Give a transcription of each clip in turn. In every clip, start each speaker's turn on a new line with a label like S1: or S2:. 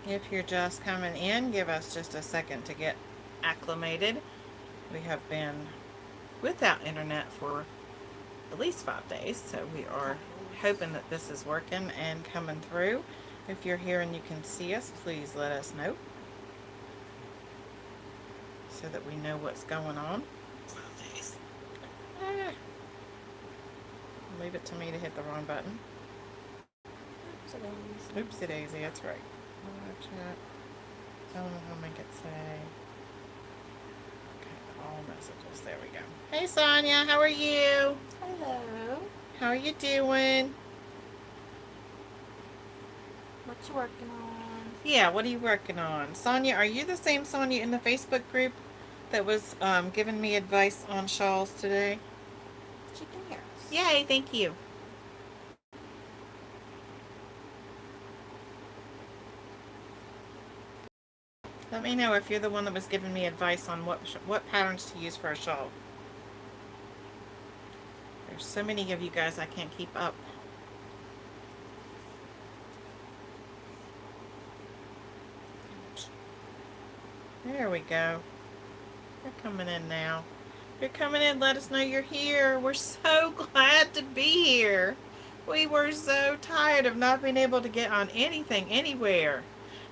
S1: If you're just coming in, give us just a second to get acclimated. We have been without internet for at least 5 days, so we are hoping that this is working and coming through. If you're here and you can see us, please let us know so that we know what's going on. Ah, leave it to me to hit the wrong button. Oopsie daisy, that's right. Chat. Tell them how to make it say. Okay, all messages. There we go. Hey Sonia, how are you?
S2: Hello.
S1: How are you doing?
S2: What you working on?
S1: Yeah, what are you working on? Sonia, are you the same Sonia in the Facebook group that was giving me advice on shawls today?
S2: She can hear us.
S1: Yay, thank you. Let me know if you're the one that was giving me advice on what patterns to use for a shawl. There's so many of you guys I can't keep up. There we go. You're coming in now. If you're coming in, let us know you're here. We're so glad to be here. We were so tired of not being able to get on anything, anywhere.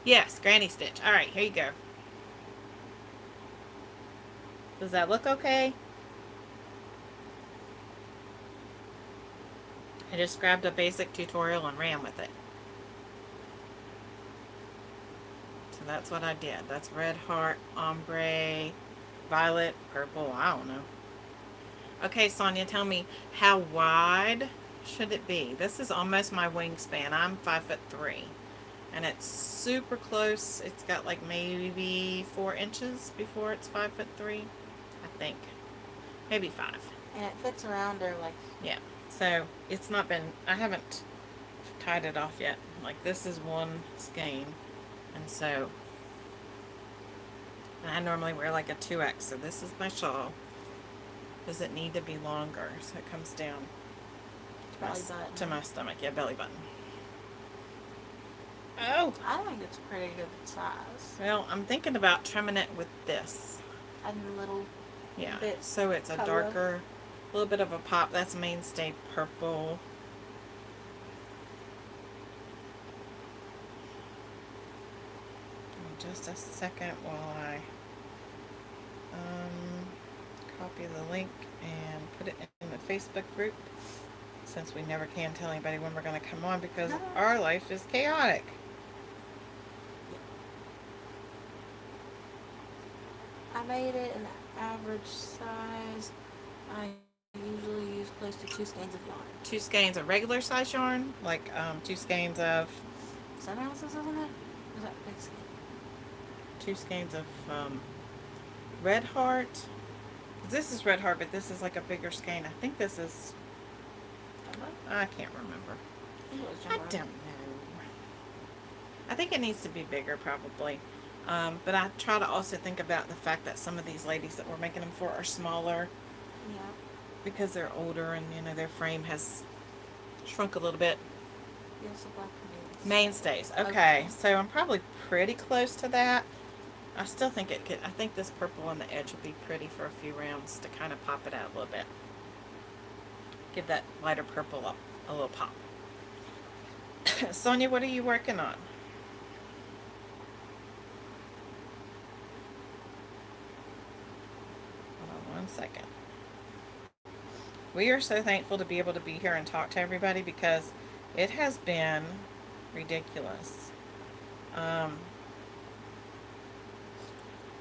S1: Yes, Granny Stitch. All right, here you go. Does that look okay? I just grabbed a basic tutorial and ran with it. So that's what I did. That's red heart, ombre, violet, purple. I don't know. Okay, Sonia, tell me, how wide should it be? This is almost my wingspan. I'm 5'3", and it's super close. It's got like maybe 4 inches before it's 5'3", I think, maybe 5.
S2: And it fits around her like.
S1: Yeah. So it's not been. I haven't tied it off yet. Like this is one skein, and so I normally wear like a 2X. So this is my shawl. Does it need to be longer so it comes down to my stomach? Yeah, belly button. Oh,
S2: I think it's pretty good size.
S1: well, I'm thinking about trimming it with this.
S2: Adding a little
S1: Yeah,
S2: bit
S1: so it's a
S2: color.
S1: darker, a little bit of a pop. That's mainstay purple. Just a second while I copy the link and put it in the Facebook group, since we never can tell anybody when we're going to come on because our life is chaotic.
S2: I made it an average size. I usually use close to 2 skeins of yarn.
S1: 2 skeins of regular size yarn, like 2 skeins of
S2: 7 ounces, isn't it? Is that big skein?
S1: 2 skeins of red heart. This is red heart, but this is like a bigger skein. I think this is. I can't remember. I don't know. I think it needs to be bigger, probably. But I try to also think about the fact that some of these ladies that we're making them for are smaller.
S2: Yeah.
S1: Because they're older and their frame has shrunk a little bit.
S2: Yes, the black
S1: Mainstays. Okay, so I'm probably pretty close to that. I still think it could. I think this purple on the edge would be pretty for a few rounds to kind of pop it out a little bit. Give that lighter purple a little pop. Sonia, what are you working on? Hold on 1 second. We are so thankful to be able to be here and talk to everybody because it has been ridiculous.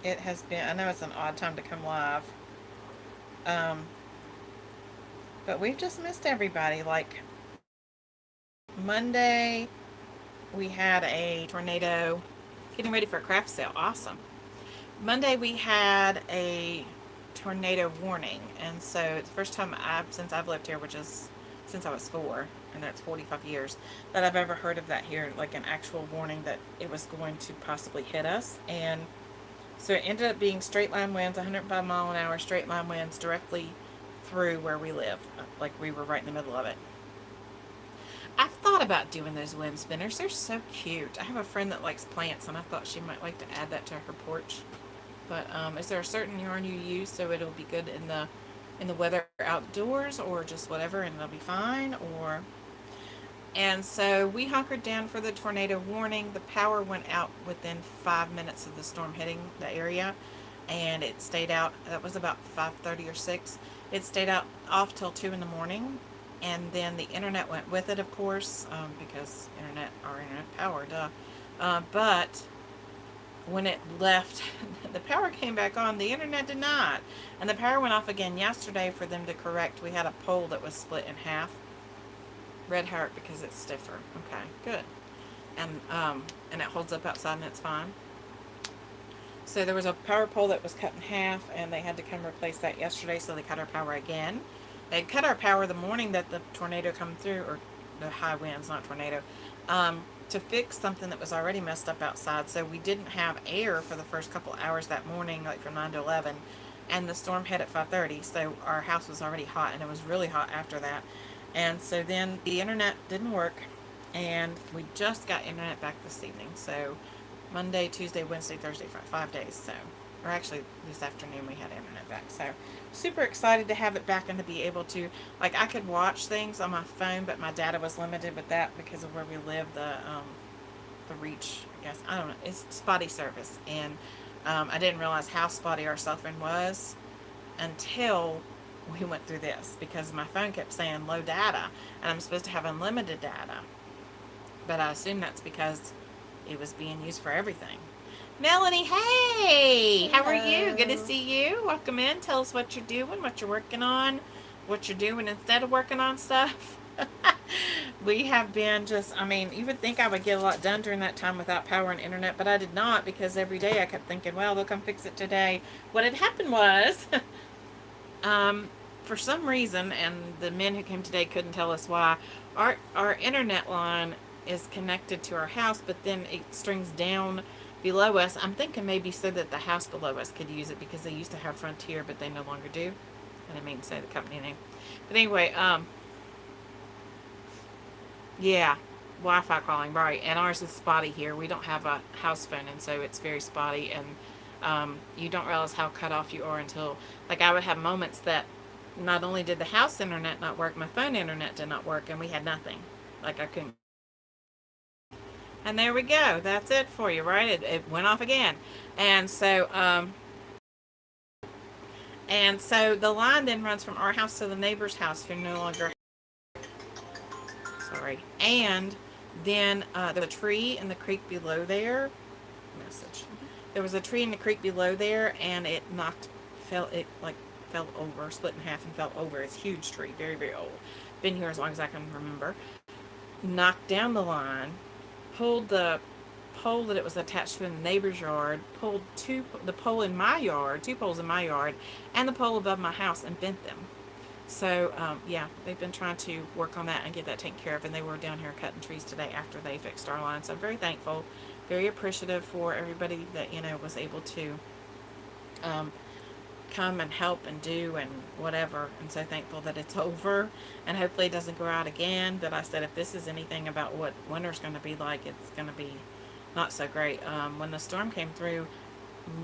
S1: It has been, I know it's an odd time to come live, but we've just missed everybody. Like Monday, we had a tornado, getting ready for a craft sale. Awesome. Monday, we had a tornado warning, and so it's the first time since I've lived here, which is since I was 4, and that's 45 years, that I've ever heard of that here, like an actual warning that it was going to possibly hit us. And so it ended up being straight line winds, 105 mile an hour straight line winds directly through where we live, like we were right in the middle of it. I've thought about doing those wind spinners. They're so cute. I have a friend that likes plants, and I thought she might like to add that to her porch. But is there a certain yarn you use so it'll be good in the weather outdoors, or just whatever, and it'll be fine? Or and so we hunkered down for the tornado warning. The power went out within 5 minutes of the storm hitting the area, and it stayed out. That was about 5:30 or 6. It stayed out off till 2 in the morning, and then the internet went with it, of course, because our internet power, duh. But when it left, the power came back on. The internet did not, and the power went off again yesterday for them to correct. We had a pole that was split in half. Red heart because it's stiffer. Okay, good. And it holds up outside and it's fine. So there was a power pole that was cut in half, and they had to come replace that yesterday, so they cut our power again. They cut our power the morning that the tornado come through, or the high winds, not tornado, to fix something that was already messed up outside. So we didn't have air for the first couple hours that morning, like from 9 to 11, and the storm hit at 5:30, so our house was already hot, and it was really hot after that. And so then the internet didn't work, and we just got internet back this evening. So Monday, Tuesday, Wednesday, Thursday, 5 days. So, or actually this afternoon we had internet back. So super excited to have it back and to be able to, like, I could watch things on my phone, but my data was limited with that because of where we live. The reach, I guess, I don't know, it's spotty service, and I didn't realize how spotty our cell phone was until we went through this, because my phone kept saying low data, and I'm supposed to have unlimited data, but I assume that's because it was being used for everything. Melanie, hey, how are you? Good to see you. Welcome in. Tell us what you're doing, what you're working on, what you're doing instead of working on stuff. We have been just, I mean, you would think I would get a lot done during that time without power and internet, but I did not, because every day I kept thinking, well, they'll come fix it today. What had happened was for some reason, and the men who came today couldn't tell us why, our internet line is connected to our house, but then it strings down below us. I'm thinking maybe so that the house below us could use it, because they used to have Frontier, but they no longer do. I didn't mean to say the company name. But anyway, yeah, Wi-Fi calling, right. And ours is spotty here. We don't have a house phone, and so it's very spotty, and you don't realize how cut off you are until, like, I would have moments that not only did the house internet not work, my phone internet did not work, and we had nothing. Like, I couldn't. And there we go. That's it for you, right? It went off again. And so the line then runs from our house to the neighbor's house who no longer, sorry. And then there was a tree in the creek below there. Message. There was a tree in the creek below there, and it fell over, split in half and fell over. It's a huge tree, very, very old. Been here as long as I can remember. Knocked down the line, pulled the pole that it was attached to in the neighbor's yard, pulled the pole in my yard, 2 poles in my yard, and the pole above my house, and bent them. So, yeah, they've been trying to work on that and get that taken care of, and they were down here cutting trees today after they fixed our line. So I'm very thankful, very appreciative for everybody that, was able to come and help and do and whatever. And so thankful that it's over, and hopefully it doesn't go out again. But I said, if this is anything about what winter's going to be like, it's going to be not so great. When the storm came through,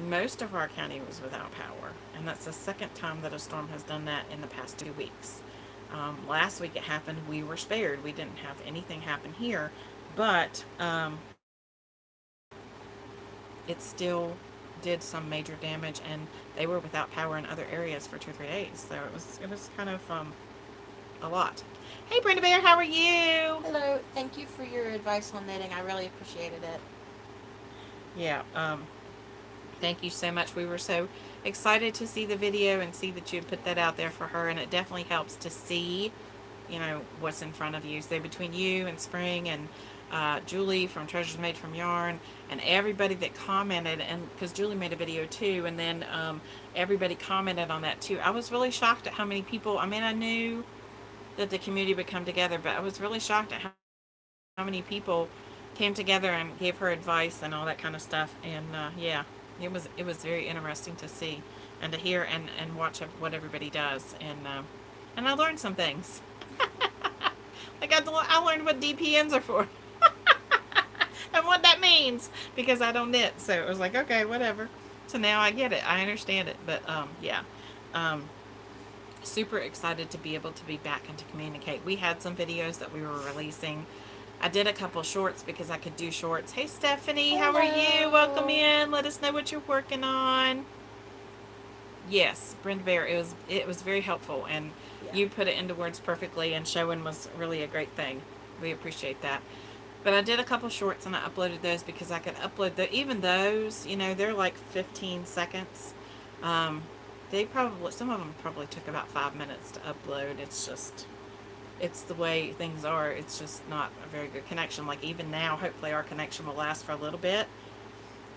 S1: most of our county was without power, and that's the second time that a storm has done that in the past 2 weeks. Last week it happened. We were spared. We didn't have anything happen here, but it still did some major damage, and they were without power in other areas for 2 or 3 days. So it was kind of a lot. Hey, Brenda Bear, how are you?
S2: Hello. Thank you for your advice on knitting. I really appreciated it.
S1: Yeah. Thank you so much. We were so excited to see the video and see that you had put that out there for her, and it definitely helps to see, what's in front of you. So between you and Spring and Julie from Treasures Made from Yarn, and everybody that commented, and because Julie made a video too, and then everybody commented on that too. I was really shocked at how many people, I mean, I knew that the community would come together, but I was really shocked at how many people came together and gave her advice and all that kind of stuff. And yeah, it was very interesting to see and to hear and watch what everybody does. And I learned some things. I learned what DPNs are for and what that means because I don't knit. So it was like, okay, whatever. So now I get it. I understand it. But yeah. Um, Super excited to be able to be back and to communicate. We had some videos that we were releasing. I did a couple shorts because I could do shorts. Hey Stephanie, how are you? Welcome
S2: Hello.
S1: in. Let us know what you're working on. Yes, Brenda Bear. It was very helpful, and
S2: Yeah.
S1: you put it into words perfectly. And showing was really a great thing. We appreciate that. But I did a couple shorts and I uploaded those because I could upload even those. They're like 15 seconds. Um, they probably some of them probably took about 5 minutes to upload. It's the way things are. It's just not a very good connection. Like even now, hopefully our connection will last for a little bit.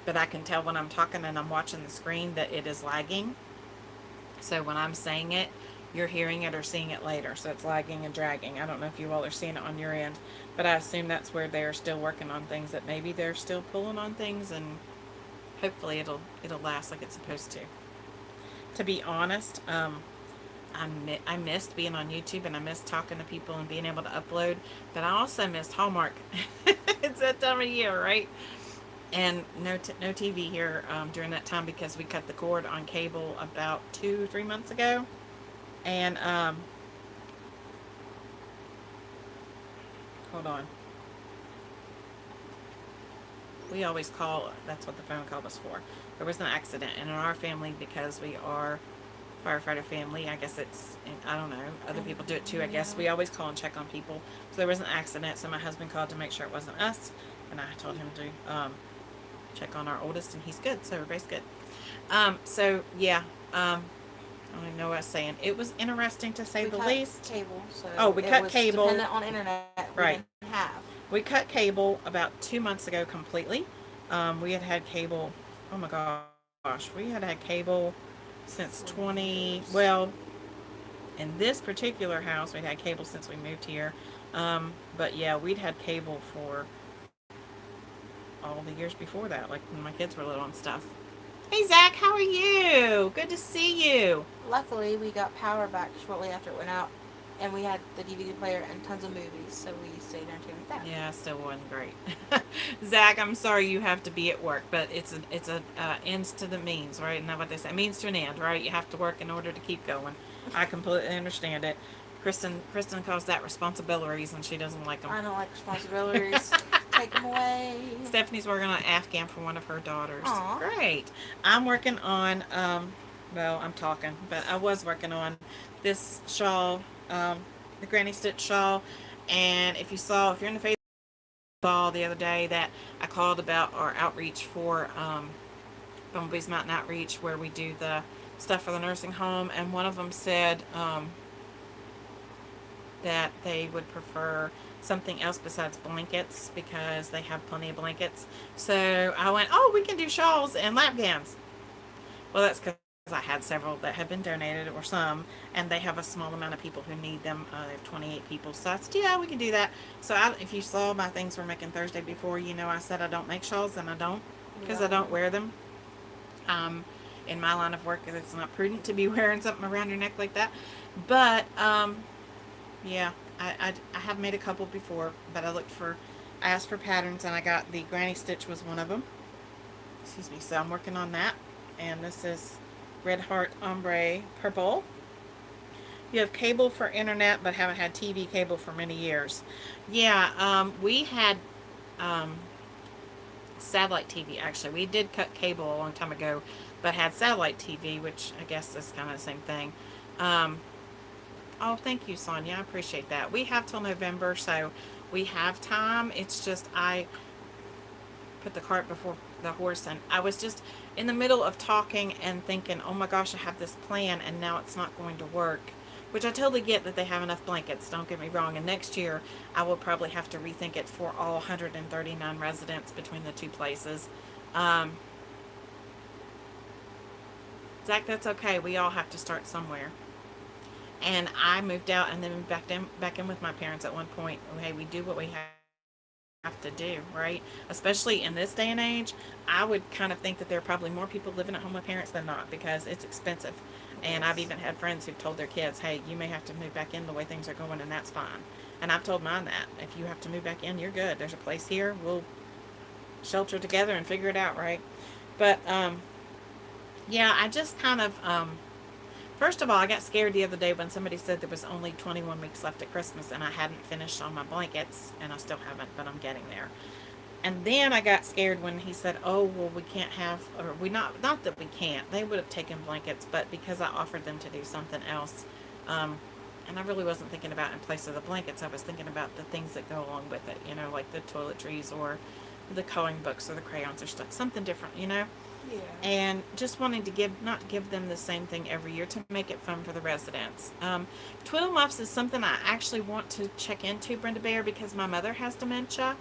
S1: But I can tell when I'm talking and I'm watching the screen that it is lagging. So when I'm saying it, you're hearing it or seeing it later. So it's lagging and dragging. I don't know if you all are seeing it on your end, but I assume that's where they're still working on things, that maybe they're still pulling on things, and hopefully it'll last like it's supposed to. To be honest, I missed being on YouTube and I missed talking to people and being able to upload, but I also missed Hallmark. It's that time of year, right? And no TV here during that time because we cut the cord on cable about 2 3 months ago, and hold on. We always call, that's what the phone call was for. There was an accident, and in our family, because we are firefighter family, I guess I don't know, other people do it too, I guess.
S2: Yeah.
S1: We always call and check on people. So there was an accident, so my husband called to make sure it wasn't us, and I told him to check on our oldest, and he's good, so everybody's good. So, yeah, I don't even know what I was saying. It was interesting to say
S2: We
S1: the
S2: cut
S1: least.
S2: cable, so
S1: Oh, we
S2: it
S1: cut
S2: was
S1: cable.
S2: dependent on internet. We
S1: Right.
S2: didn't have.
S1: We cut cable about 2 months ago completely. We had cable. Oh my gosh, we had cable since 20. In this particular house, we had cable since we moved here. But yeah, we'd had cable for all the years before that, like when my kids were little and stuff. Hey Zach, how are you? Good to see you.
S2: Luckily, we got power back shortly after it went out, and we had the DVD player and tons of movies, so we stayed entertained with that.
S1: Yeah, still wasn't great. Zach, I'm sorry you have to be at work, but it's a ends to the means, right? Isn't that what they say? Means to an end, right? You have to work in order to keep going. I completely understand it. Kristen calls that responsibilities, and she doesn't like them.
S2: I don't like responsibilities. Take them away.
S1: Stephanie's working on an Afghan for one of her daughters.
S2: Aww.
S1: Great. I'm working on well, I'm talking, but I was working on this shawl, the Granny Stitch shawl. And if you're in the Facebook, saw the other day that I called about our outreach for Bumblebee's Mountain Outreach, where we do the stuff for the nursing home, and one of them said that they would prefer something else besides blankets because they have plenty of blankets. So I went, oh, we can do shawls and lap gowns. Well, that's because I had several that had been donated, or some, and they have a small amount of people who need them. They have 28 people. So I said, yeah, we can do that. So if you saw my things we're making Thursday before, I said I don't make shawls, and I don't because I don't wear them. In my line of work, it's not prudent to be wearing something around your neck like that. But, yeah, I have made a couple before, but I asked for patterns, and I got the Granny Stitch was one of them. Excuse me. So I'm working on that. And this is Red Heart Ombre Purple. You have cable for internet, but haven't had TV cable for many years. Yeah, we had satellite TV, actually. We did cut cable a long time ago, but had satellite TV, which I guess is kind of the same thing. Oh, thank you, Sonia. I appreciate that. We have till November, so we have time. It's just I put the cart before the horse, and I was just in the middle of talking and thinking, oh my gosh, I have this plan, and now it's not going to work. Which I totally get that they have enough blankets, don't get me wrong, and next year I will probably have to rethink it for all 139 residents between the two places. Zach, that's okay. We all have to start somewhere. And I moved out and then moved back in with my parents at one point. Hey, we do what we have to do, right? Especially in this day and age, I would kind of think that there are probably more people living at home with parents than not because it's expensive. And I've even had friends who've told their kids, hey, you may have to move back in the way things are going, and that's fine. And I've told mine that if you have to move back in, you're good. There's a place here. We'll shelter together and figure it out, right? But yeah, I just kind of first of all, I got scared the other day when somebody said there was only 21 weeks left at Christmas and I hadn't finished on my blankets, and I still haven't, but I'm getting there. And then I got scared when he said, "Oh, well, we can't have, or we not that we can't. They would have taken blankets, but because I offered them to do something else, um, and I really wasn't thinking about in place of the blankets. I was thinking about the things that go along with it. You know, like the toiletries or the coloring books or the crayons or stuff, something different. You know."
S2: Yeah.
S1: And just wanting to give not give them the same thing every year to make it fun for the residents. Twiddle muffs is something I actually want to check into, Brenda Bear, because my mother has dementia,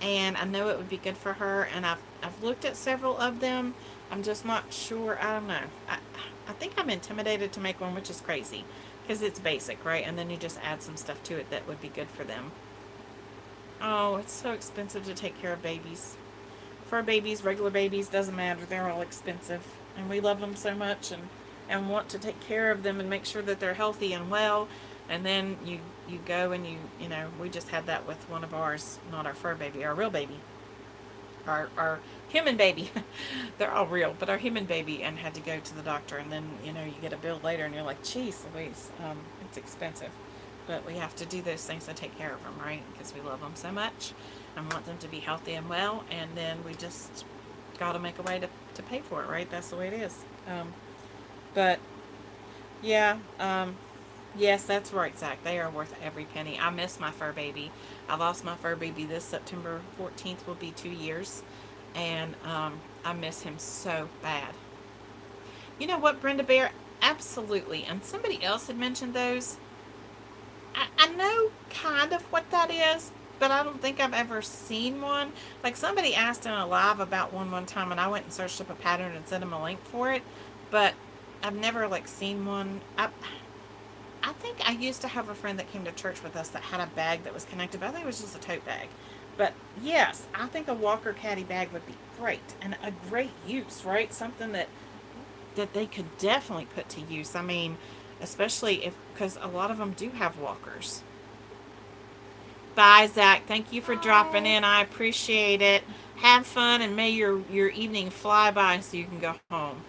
S1: and I know it would be good for her. And I've looked at several of them. I'm just not sure. I don't know. I think I'm intimidated to make one, which is crazy because it's basic, right? And then you just add some stuff to it that would be good for them. Oh, it's so expensive to take care of babies. Fur babies, regular babies, doesn't matter. They're all expensive, and we love them so much, and want to take care of them and make sure that they're healthy and well. And then you go and you know, we just had that with one of ours, not our fur baby, our real baby, our human baby. They're all real, but our human baby, and had to go to the doctor, and then you know you get a bill later and you're like, geez Louise, it's expensive. But we have to do those things to take care of them, right? Because we love them so much and want them to be healthy and well, and then we just got to make a way to pay for it, right? That's the way it is. But yeah, yes, that's right, Zach. They are worth every penny. I miss my fur baby. I lost my fur baby this September 14th will be 2 years, and I miss him so bad. You know what, Brenda Bear? Absolutely. And somebody else had mentioned those. I know kind of what that is, but I don't think I've ever seen one. Like somebody asked in a live about one time, and I went and searched up a pattern and sent them a link for it, but I've never like seen one. I think I used to have a friend that came to church with us that had a bag that was connected, but I think it was just a tote bag. But yes, I think a Walker Caddy bag would be great and a great use, right? Something that they could definitely put to use. I mean, especially if, because a lot of them do have walkers. Bye, Zach. Thank you for dropping
S2: Bye.
S1: in. I appreciate it. Have fun, and may your evening fly by so you can go home.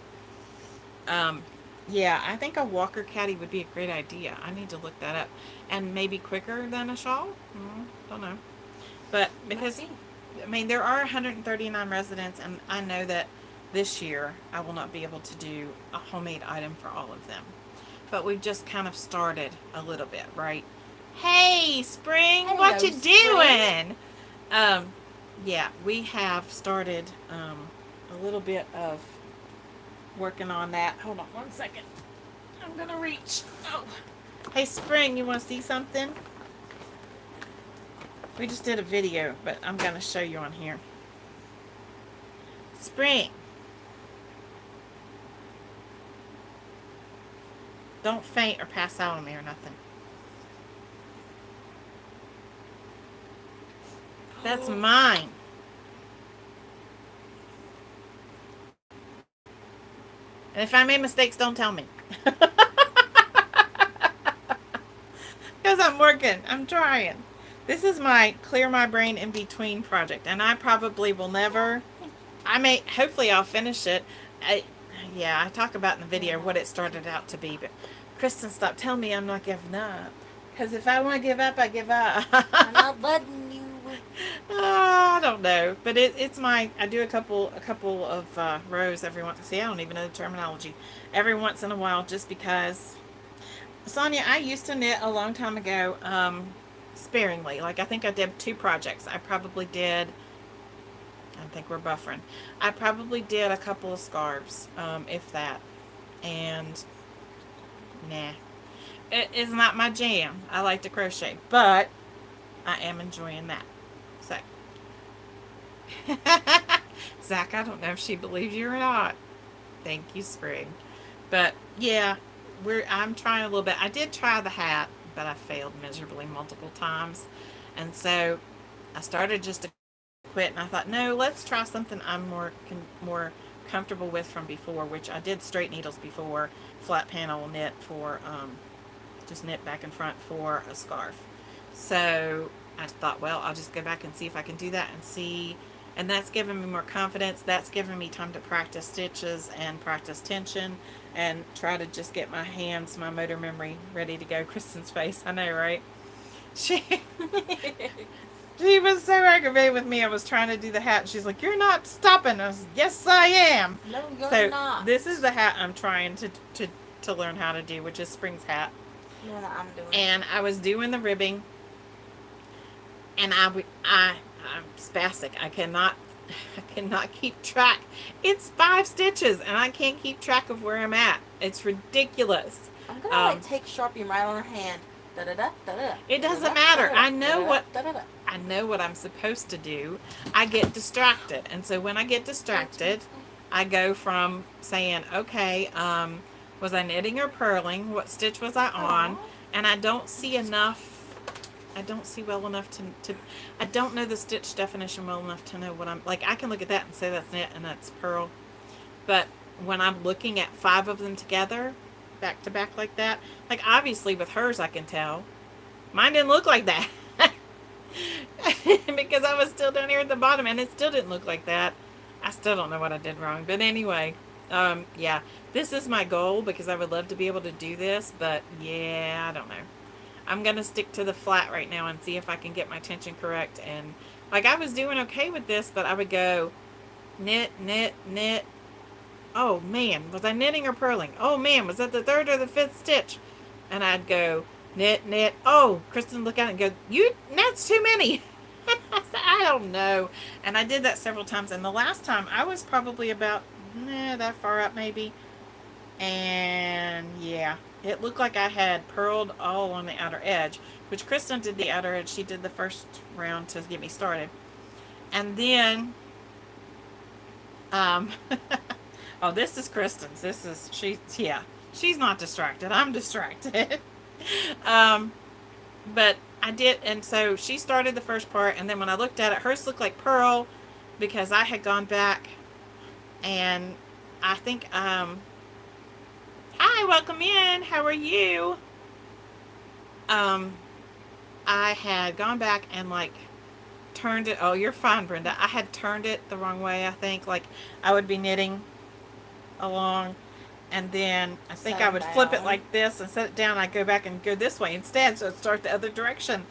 S1: Um, yeah, I think a walker caddy would be a great idea. I need to look that up. And maybe quicker than a shawl? Don't know. But
S2: Might
S1: because,
S2: be.
S1: I mean, there are 139 residents, and I know that this year I will not be able to do a homemade item for all of them. But we've just kind of started a little bit, right? Hey, Spring, what
S2: Hello,
S1: you
S2: Spring.
S1: doing? Um, yeah, we have started a little bit of working on that. Hold on one second. I'm gonna reach. Oh, hey, Spring, you want to see something? We just did a video, but I'm gonna show you on here. Spring, don't faint or pass out on me or nothing. That's mine. And if I made mistakes, don't tell me. Because I'm working. I'm trying. This is my clear my brain in between project, and I probably will never. I may. Hopefully, I'll finish it. I, yeah, I talk about in the video what it started out to be, but Kristen, stop telling me I'm not giving up. Because if I want to give up, I give up.
S2: I'm not letting you.
S1: I don't know, but it's my. I do a couple of rows every once. See, I don't even know the terminology. Every once in a while, just because. Sonia, I used to knit a long time ago, sparingly. Like I think I did 2 projects. I probably did. I think we're buffering. I probably did a couple of scarves, if that. And nah, it is not my jam. I like to crochet, but I am enjoying that. So, Zach, I don't know if she believes you or not. Thank you, Spring. But yeah, I'm trying a little bit. I did try the hat, but I failed miserably multiple times, and so I started just to quit. And I thought, no, let's try something I'm more comfortable with from before, which I did straight needles before, flat panel knit for just knit back and front for a scarf. So I thought, well, I'll just go back and see if I can do that and see. And that's given me more confidence. That's given me time to practice stitches and practice tension and try to just get my hands, my motor memory ready to go. Kristen's face, I know, right? She she was so aggravated with me. I was trying to do the hat. She's like, "You're not stopping us." Yes, I am.
S2: No, you're
S1: So
S2: not.
S1: this is the hat I'm trying to learn how to do, which is Spring's hat.
S2: You know what I'm doing.
S1: And I was doing the ribbing, and I'm spastic. I cannot keep track. It's 5 stitches, and I can't keep track of where I'm at. It's ridiculous.
S2: I'm gonna like take Sharpie right on her hand. Da da da da da.
S1: It doesn't matter. I know what I'm supposed to do. I get distracted, and so when I get distracted, I go from saying, okay, was I knitting or purling? What stitch was I on?
S2: Aww.
S1: And I don't see enough. I don't see well enough to. I don't know the stitch definition well enough to know what I'm like. I can look at that and say that's knit and that's purl, but when I'm looking at 5 of them together, back to back like that, like obviously with hers I can tell. Mine didn't look like that. Because I was still down here at the bottom and it still didn't look like that. I still don't know what I did wrong. But anyway, yeah, this is my goal because I would love to be able to do this. But yeah, I don't know. I'm going to stick to the flat right now and see if I can get my tension correct. And like I was doing okay with this, but I would go knit, knit, knit. Oh man, was I knitting or purling? Oh man, was that the 3rd or the 5th stitch? And I'd go knit, knit. Oh, Kristen look at it and go, that's too many. I said, I don't know. And I did that several times. And the last time I was probably about that far up maybe. And yeah, it looked like I had purled all on the outer edge, which Kristen did the outer edge. She did the first round to get me started. And then, oh, this is Kristen's. She's not distracted. I'm distracted. But I did, and so she started the first part, and then when I looked at it, hers looked like purl because I had gone back and I think, hi, welcome in. How are you? I had gone back and like turned it. Oh, you're fine, Brenda. I had turned it the wrong way, I think. Like I would be knitting along, and then I think I would flip it like this and set it down. I'd go back and go this way instead, so it'd start the other direction.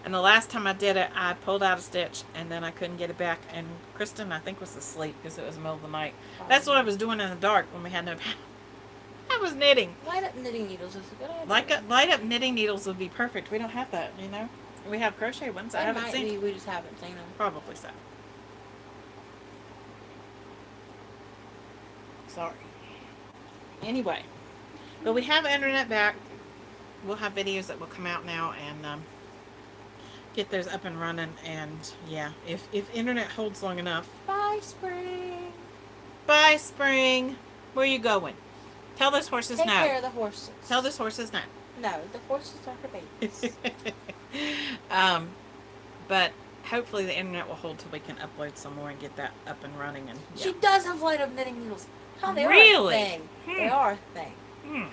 S1: And the last time I did it, I pulled out a stitch, and then I couldn't get it back. And Kristen, I think, was asleep because it was the middle of the night. That's what I was doing in the dark when we had no power. I was knitting.
S2: Light up knitting needles is a good idea.
S1: Light up knitting needles would be perfect. We don't have that, you know. We have crochet ones. I haven't seen.
S2: We just haven't seen them.
S1: Probably so. Sorry. Anyway, but we have internet back. We'll have videos that will come out now and get those up and running. And yeah, if internet holds long enough.
S2: Bye, Spring.
S1: Bye, Spring. Where are you going? Tell those horses no.
S2: Take care of the horses.
S1: Tell those horses no.
S2: No, the horses are her babies.
S1: But hopefully the internet will hold till we can upload some more and get that up and running. And yeah.
S2: She does have light up knitting needles. How they
S1: really?
S2: Are a thing. They are a thing.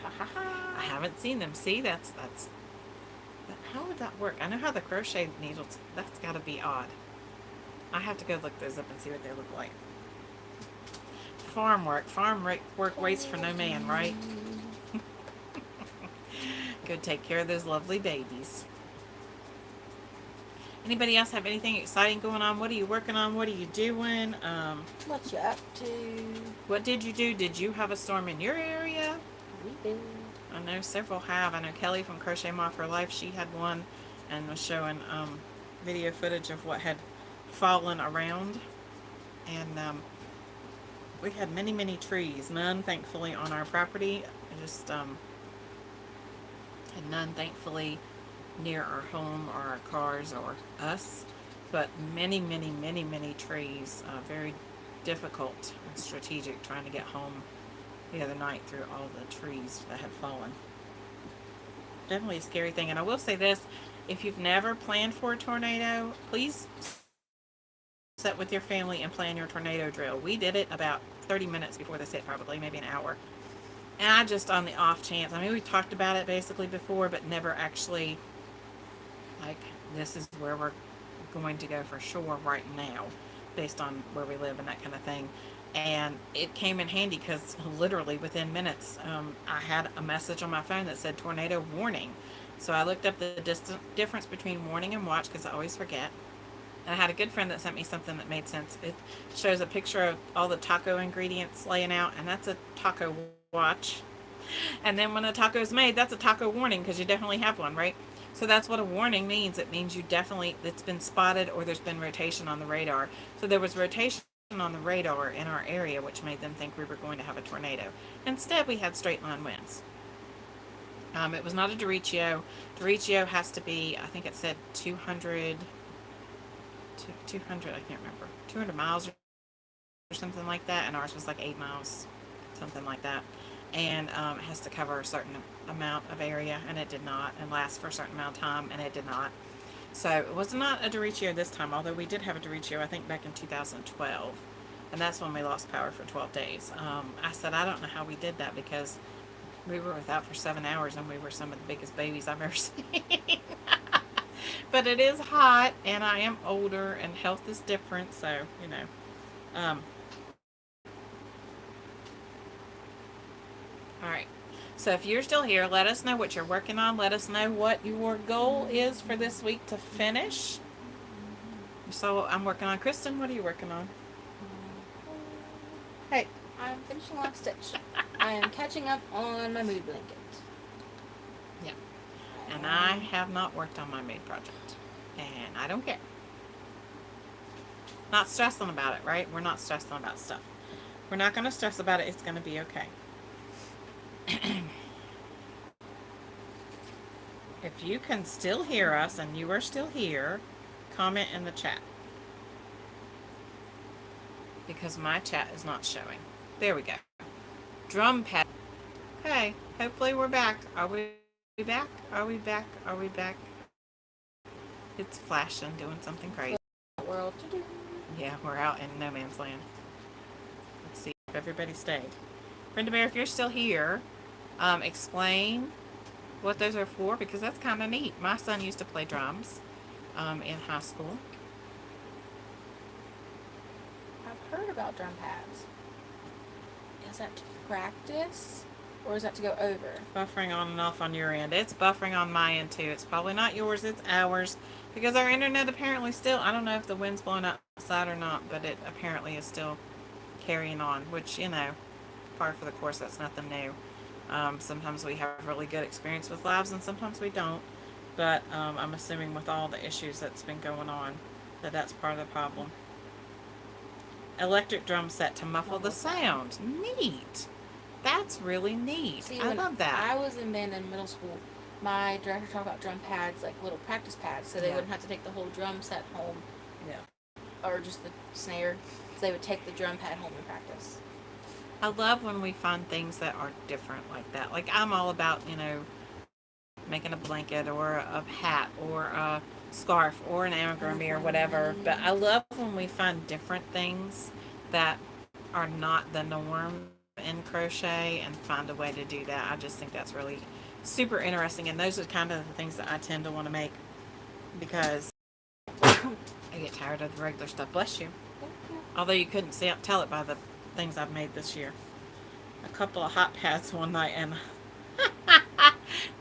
S1: Ha, ha, ha. I haven't seen them. See, that's. How would that work? I know how the crochet needles. That's got to be odd. I have to go look those up and see what they look like. Farm work waits for no man, right? Go take care of those lovely babies. Anybody else have anything exciting going on? What are you working on? What are you doing?
S2: What you up to?
S1: What did you do? Did you have a storm in your area?
S2: We did.
S1: I know several have. I know Kelly from Crochet Mom for Life, she had one and was showing video footage of what had fallen around. And we had many, many trees. None, thankfully, on our property. Just and none, thankfully, near our home or our cars or us. But many, many, many, many trees. Very difficult and strategic trying to get home the other night through all the trees that had fallen. Definitely a scary thing. And I will say this, if you've never planned for a tornado, please sit with your family and plan your tornado drill. We did it about 30 minutes before this hit, probably, maybe an hour. And I just, on the off chance, I mean, we talked about it basically before, but never actually like this is where we're going to go for sure right now, based on where we live and that kind of thing. And it came in handy because literally within minutes, I had a message on my phone that said tornado warning. So I looked up the difference between warning and watch because I always forget. And I had a good friend that sent me something that made sense. It shows a picture of all the taco ingredients laying out, and that's a taco watch. And then when a taco is made, that's a taco warning because you definitely have one, right? So that's what a warning means. It means you definitely, it's been spotted or there's been rotation on the radar. So there was rotation on the radar in our area, which made them think we were going to have a tornado. Instead, we had straight line winds. It was not a derecho. Derecho has to be, I think it said 200, 200, I can't remember, 200 miles or something like that. And ours was like 8 miles, something like that. And it has to cover a certain amount of area, and it did not, and last for a certain amount of time, and it did not. So it was not a derecho this time, although we did have a derecho, I think, back in 2012. And that's when we lost power for 12 days. I said, I don't know how we did that because we were without for 7 hours and we were some of the biggest babies I've ever seen. But it is hot and I am older and health is different. So, you know. Um, all right. So if you're still here, let us know what you're working on. Let us know what your goal is for this week to finish. So I'm working on. Kristen, what are you working on? Hey.
S2: I'm finishing last stitch. I am catching up on my mood blanket.
S1: Yeah. And I have not worked on my mood project. And I don't care. Not stressing about it, right? We're not stressing about stuff. We're not going to stress about it. It's going to be okay. If you can still hear us and you are still here, comment in the chat. Because my chat is not showing. There we go. Drum pad. Okay, hopefully we're back. Are we back? Are we back? Are we back? It's flashing, doing something crazy.
S2: World to do.
S1: Yeah, we're out in no man's land. Let's see if everybody stayed. Brenda Bear, if you're still here, explain what those are for because that's kind of neat. My son used to play drums in high school.
S2: I've heard about drum pads. Is that to practice or is that to go over?
S1: Buffering on and off on your end. It's buffering on my end too. It's probably not yours, it's ours. Because our internet apparently still, I don't know if the wind's blowing outside or not, but it apparently is still carrying on, which, you know, par for the course, that's nothing new. Sometimes we have really good experience with lives and sometimes we don't. But I'm assuming with all the issues that's been going on, that that's part of the problem. Electric drum set to muffle the sound. Neat. That's really neat.
S2: See,
S1: I love that.
S2: I was in band in middle school. My director talked about drum pads, like little practice pads, so they wouldn't have to take the whole drum set home.
S1: Yeah.
S2: Or just the snare. So they would take the drum pad home and practice.
S1: I love when we find things that are different like that. Like I'm all about, you know, making a blanket or a hat or a scarf or an amigurumi or whatever. But I love when we find different things that are not the norm in crochet and find a way to do that. I just think that's really super interesting. And those are kind of the things that I tend to want to make because I get tired of the regular stuff. Bless you. Although you couldn't tell it by the things I've made this year. A couple of hot pads one night and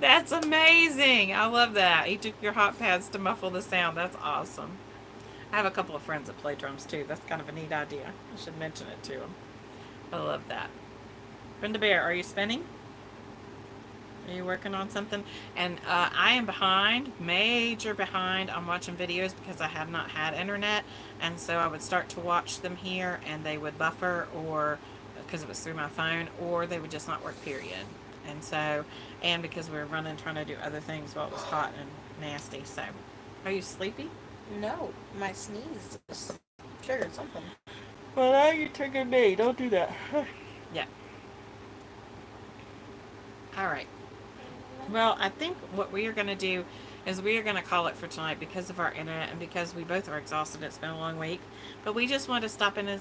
S1: that's amazing. I love that. Each of your hot pads to muffle the sound. That's awesome. I have a couple of friends that play drums too. That's kind of a neat idea. I should mention it to them. I love that. Brenda Bear, are you spinning? Are you working on something? And I am behind, major behind on watching videos because I have not had internet. And so I would start to watch them here and they would buffer or because it was through my phone or they would just not work, period. And so, and because we were running, trying to do other things while it was hot and nasty. So, are you sleepy?
S2: No, my sneeze just triggered something.
S1: Well, now you triggered me. Don't do that. Yeah. All right. Well, I think what we are going to do is we are going to call it for tonight because of our internet and because we both are exhausted. It's been a long week. But we just want to stop in and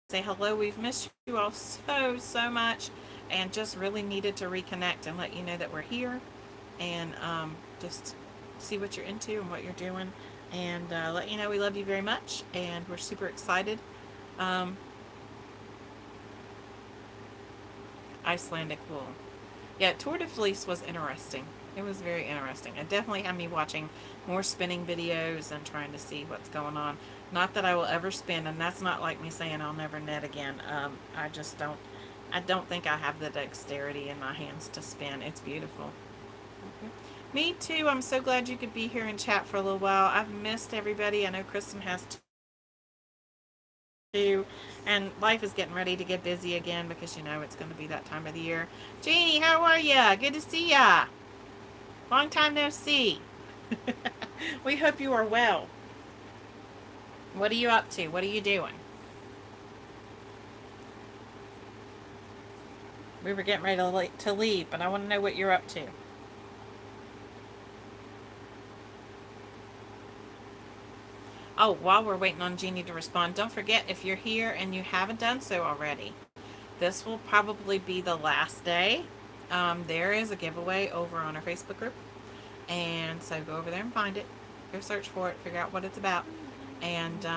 S1: say hello. We've missed you all so much and just really needed to reconnect and let you know that we're here and just see what you're into and what you're doing, and let you know we love you very much, and we're super excited. Um, Icelandic wool. Yeah, Tour de Fleece was interesting. It was very interesting. It definitely had me watching more spinning videos and trying to see what's going on. Not that I will ever spin, and that's not like me saying I'll never knit again. I just don't. I don't think I have the dexterity in my hands to spin. It's beautiful. Me too. I'm so glad you could be here and chat for a little while. I've missed everybody. I know Kristen has too. And life is getting ready to get busy again because you know it's going to be that time of the year. Jeannie, how are ya? Good to see ya. Long time no see. We hope you are well. What are you up to? What are you doing? We were getting ready to leave, but I want to know what you're up to. Oh, while we're waiting on Jeannie to respond, don't forget if you're here and you haven't done so already, this will probably be the last day. There is a giveaway over on our Facebook group, and so go over there and find it. Go search for it, figure out what it's about, and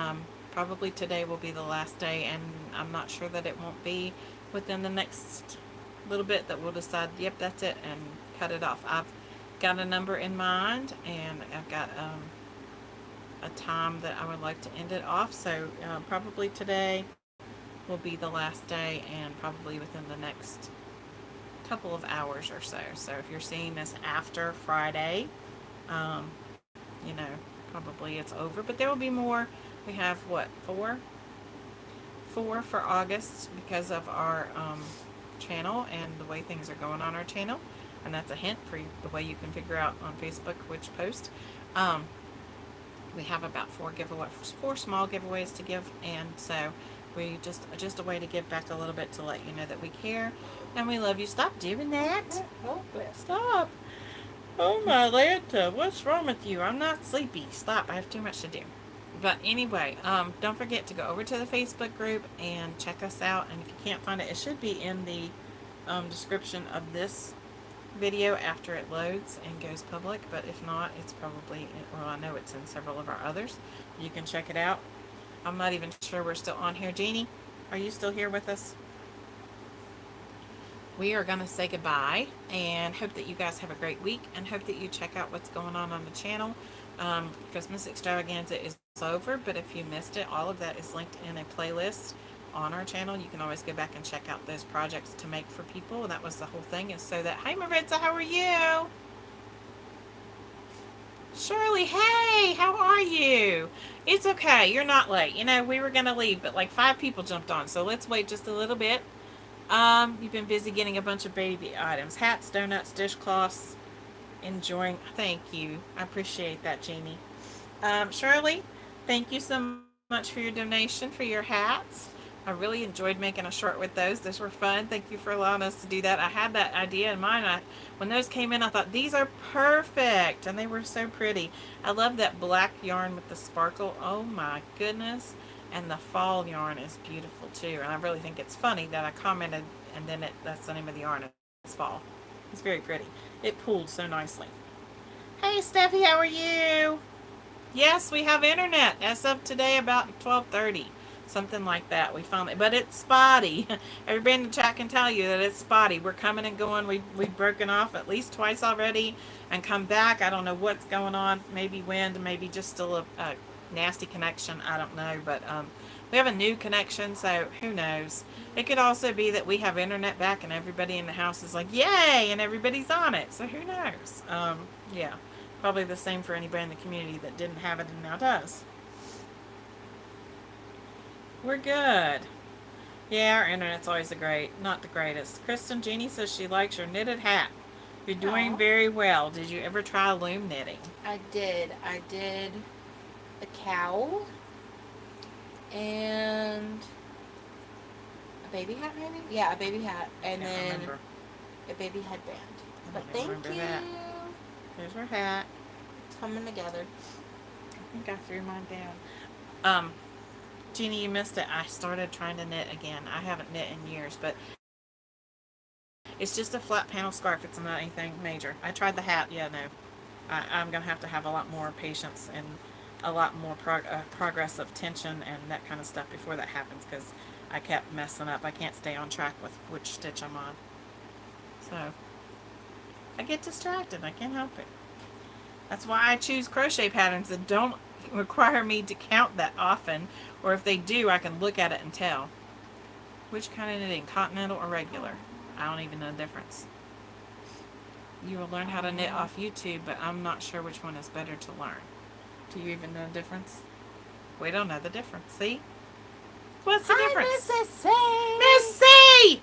S1: probably today will be the last day, and I'm not sure that it won't be within the next little bit that we'll decide, yep, that's it, and cut it off. I've got a number in mind, and I've got a time that I would like to end it off, so probably today will be the last day, and probably within the next couple of hours or so. So if you're seeing this after Friday, um, you know, probably it's over, but there will be more. We have what, four for August because of our channel and the way things are going on our channel, and that's a hint for the way you can figure out on Facebook which post. We have about four small giveaways to give, and so we just a way to give back a little bit to let you know that we care and we love you. Stop doing that. Stop. Oh my Lanta, what's wrong with you? I'm not sleepy. Stop. I have too much to do. But anyway, don't forget to go over to the Facebook group and check us out. And if you can't find it, it should be in the description of this video after it loads and goes public. But if not, it's probably, well, I know it's in several of our others. You can check it out. I'm not even sure we're still on here. Jeannie, are you still here with us? We are going to say goodbye and hope that you guys have a great week and hope that you check out what's going on the channel. Christmas Extravaganza is over, but if you missed it, all of that is linked in a playlist on our channel. You can always go back and check out those projects to make for people. That was the whole thing, is so that, hi Maritza, how are you? Shirley, hey, how are you? It's okay, you're not late. You know, we were going to leave, but like 5 people jumped on, so let's wait just a little bit. You've been busy getting a bunch of baby items. Hats, donuts, dishcloths. Enjoying. Thank you. I appreciate that, Jeannie. Shirley, thank you so much for your donation for your hats. I really enjoyed making a short with those. Those were fun. Thank you for allowing us to do that. I had that idea in mind. When those came in, I thought, these are perfect. And they were so pretty. I love that black yarn with the sparkle. Oh my goodness. And the fall yarn is beautiful too. And I really think it's funny that I commented and then that's the name of the yarn. It's fall. It's very pretty. It pulled so nicely. Hey Steffi, how are you? Yes, we have internet as of today about 12:30. Something like that. We found it, but it's spotty. Everybody in the chat can tell you that it's spotty. We're coming and going. We've broken off at least twice already and come back. I don't know what's going on. Maybe wind, maybe just still a nasty connection. I don't know, but we have a new connection, so who knows. It could also be that we have internet back and everybody in the house is like, yay, and everybody's on it, so who knows. Yeah, probably the same for anybody in the community that didn't have it and now does. We're good. Yeah, our internet's always not the greatest. Kristen Jeannie says she likes your knitted hat. You're doing very well. Did you ever try loom knitting?
S2: I did. I did a cowl and a baby hat, maybe? Yeah, a baby hat. And then a baby headband. But thank you.
S1: That. There's her hat.
S2: It's coming together.
S1: I think I threw mine down. Jeannie, you missed it. I started trying to knit again. I haven't knit in years, but it's just a flat panel scarf. It's not anything major. I tried the hat. Yeah, no. I'm going to have a lot more patience and a lot more progress of tension and that kind of stuff before that happens, because I kept messing up. I can't stay on track with which stitch I'm on. So I get distracted. I can't help it. That's why I choose crochet patterns that don't require me to count that often, or if they do, I can look at it and tell. Which kind of knitting, continental or regular? I don't even know the difference. You will learn how to knit off YouTube, but I'm not sure which one is better to learn. Do you even know the difference? We don't know the difference. See? What's the difference?
S2: Mrs. C.
S1: Missy!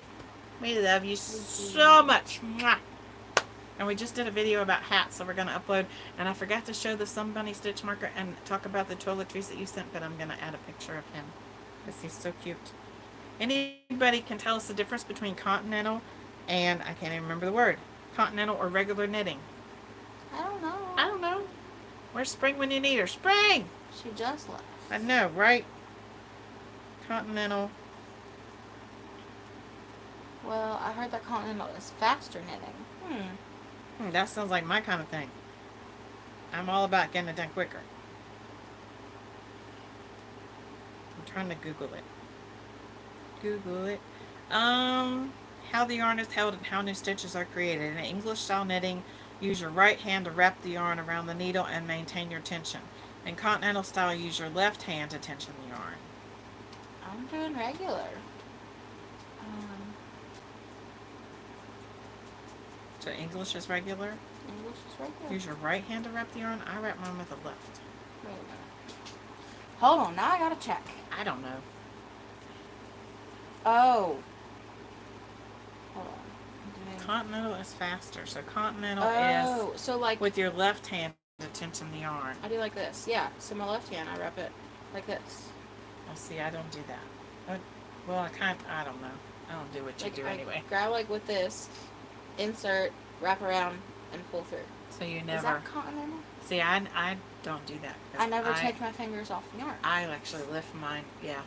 S1: We love you so much. Mwah. And we just did a video about hats, so we're going to upload. And I forgot to show the Some Bunny stitch marker and talk about the toiletries that you sent, but I'm going to add a picture of him because he's so cute. Anybody can tell us the difference between continental and, I can't even remember the word, continental or regular knitting?
S2: I don't know.
S1: I don't know. Where's Spring when you need her? Spring!
S2: She just left.
S1: I know, right? Continental.
S2: Well, I heard that continental is faster knitting.
S1: That sounds like my kind of thing. I'm all about getting it done quicker. I'm trying to Google it. Google it. How the yarn is held and how new stitches are created. In English style knitting, use your right hand to wrap the yarn around the needle and maintain your tension. In continental style, use your left hand to tension the yarn.
S2: I'm doing regular.
S1: So English is regular.
S2: English is regular.
S1: Use your right hand to wrap the yarn. I wrap mine with the left.
S2: Wait a minute. Hold on, now I gotta check.
S1: I don't know.
S2: Oh. Hold on.
S1: Continental is faster. So continental is
S2: so like
S1: with your left hand to tension the yarn.
S2: I do like this. Yeah. So my left hand, I wrap it like this.
S1: Oh, see, I don't do that. Well, I don't know. I don't do what you do anyway.
S2: Grab like with this, insert, wrap around, and pull through.
S1: So you never.
S2: Is that continental?
S1: See, I don't do that.
S2: I never take my fingers off the yarn.
S1: I actually lift mine, yeah.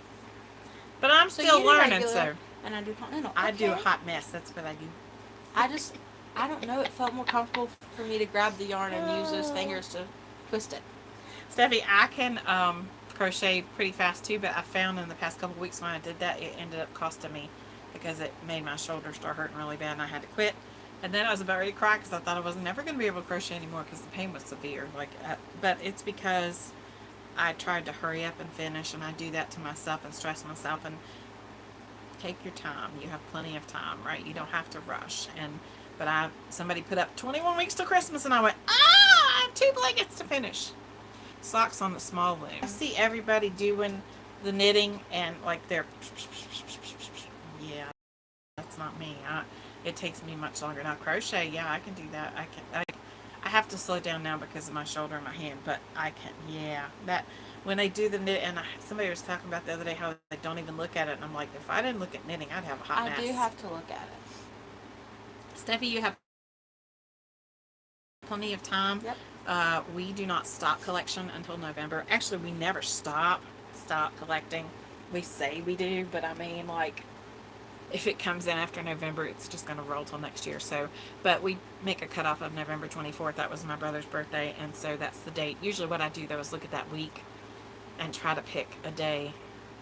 S1: But I'm
S2: So
S1: still
S2: you do
S1: learning,
S2: regular,
S1: so.
S2: And I do continental.
S1: I
S2: Okay.
S1: do a hot mess. That's what I do.
S2: I don't know. It felt more comfortable for me to grab the yarn and use those fingers to twist it.
S1: Steffi, I can crochet pretty fast too, but I found in the past couple of weeks when I did that, it ended up costing me because it made my shoulder start hurting really bad and I had to quit. And then I was about ready to cry because I thought I was never going to be able to crochet anymore because the pain was severe. But it's because I tried to hurry up and finish, and I do that to myself and stress myself. And take your time. You have plenty of time, right? You don't have to rush. But somebody put up 21 weeks till Christmas, and I went, I have 2 blankets to finish. Socks on the small loom. I see everybody doing the knitting and like they're, yeah, that's not me. It takes me much longer. Now crochet, yeah, I can do that. I have to slow down now because of my shoulder and my hand, but I can, yeah. That when they do the knit, and somebody was talking about the other day how they don't even look at it, and I'm like, if I didn't look at knitting, I'd have a hot mess.
S2: I do have to look at it.
S1: Steffi, you have plenty of time.
S2: Yep.
S1: We do not stop collection until November. Actually, we never stop collecting. We say we do, but I mean, like, if it comes in after November, it's just going to roll till next year. So, but we make a cutoff of November 24th. That was my brother's birthday, and so that's the date. Usually what I do, though, is look at that week and try to pick a day,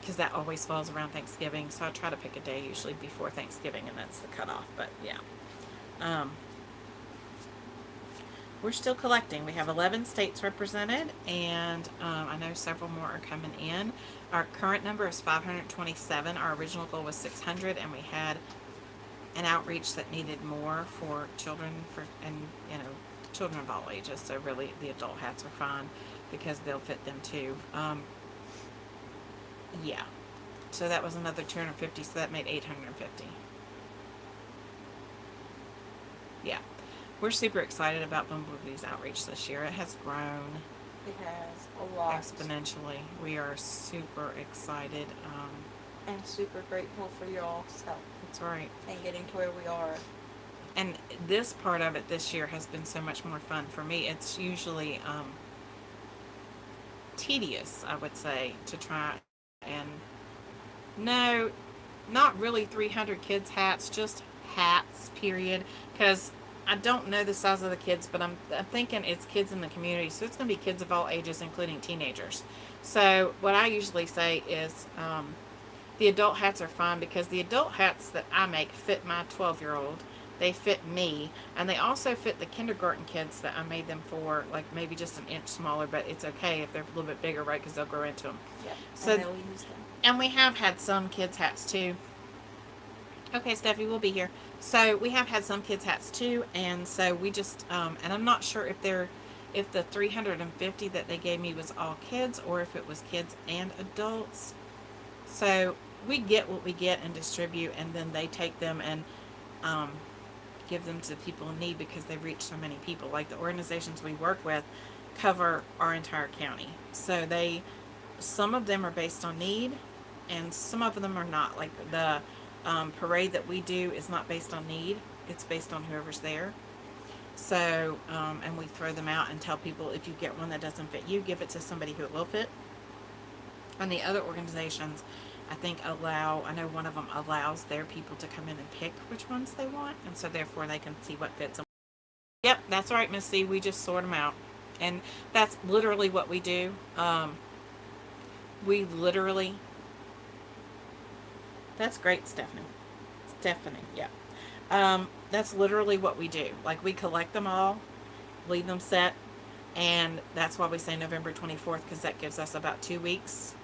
S1: because that always falls around Thanksgiving. So I try to pick a day usually before Thanksgiving, and that's the cutoff. But, yeah. We're still collecting. We have 11 states represented, and I know several more are coming in. Our current number is 527. Our original goal was 600, and we had an outreach that needed more for children, and children of all ages. So really, the adult hats are fine because they'll fit them too. Yeah. So that was another 250. So that made 850. Yeah. We're super excited about Bumblebee's outreach this year. It has grown.
S2: It has a lot.
S1: Exponentially. We are super excited.
S2: And super grateful for y'all's help.
S1: That's right.
S2: And getting to where we are.
S1: And this part of it this year has been so much more fun for me. It's usually tedious, I would say, to try and... No, not really 300 kids' hats, just hats, period. Because I don't know the size of the kids, but I'm thinking it's kids in the community, so it's going to be kids of all ages, including teenagers. So what I usually say is the adult hats are fine because the adult hats that I make fit my 12-year-old. They fit me, and they also fit the kindergarten kids that I made them for, like maybe just an inch smaller, but it's okay if they're a little bit bigger, right? Because they'll grow into them.
S2: Yep.
S1: So,
S2: And they'll use them.
S1: and we have had some kids' hats too. Okay, Steffi, we'll be here. So we have had some kids' hats too, and so we just, and I'm not sure if the 350 that they gave me was all kids or if it was kids and adults. So we get what we get and distribute, and then they take them and um, give them to people in need because they reach so many people. Like the organizations we work with cover our entire county. So some of them are based on need, and some of them are not. Like the parade that we do is not based on need; it's based on whoever's there. So, and we throw them out and tell people if you get one that doesn't fit you, give it to somebody who it will fit. And the other organizations, I think I know one of them allows their people to come in and pick which ones they want, and so therefore they can see what fits them. Yep, that's right, Miss C. We just sort them out, and that's literally what we do. We literally. That's great, Stephanie. Stephanie, yeah. That's literally what we do. Like we collect them all, leave them set, and that's why we say November 24th because that gives us about 2 weeks.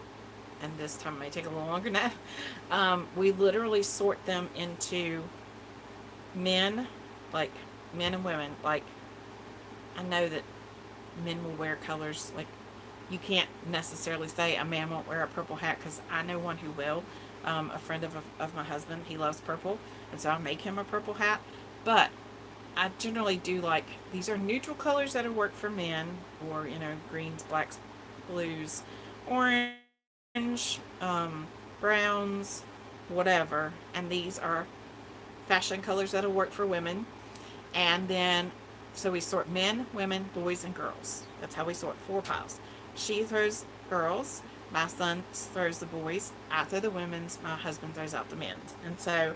S1: And this time it may take a little longer than that. We literally sort them into men, like men and women. Like I know that men will wear colors. Like you can't necessarily say a man won't wear a purple hat because I know one who will. A friend of my husband, he loves purple, and so I make him a purple hat. But I generally do like these are neutral colors that'll work for men, or greens, blacks, blues, orange, browns, whatever. And these are fashion colors that'll work for women. And then, so we sort men, women, boys, and girls. That's how we sort 4 piles. She throws girls. My son throws the boys. I throw the women's. My husband throws out the men's. And so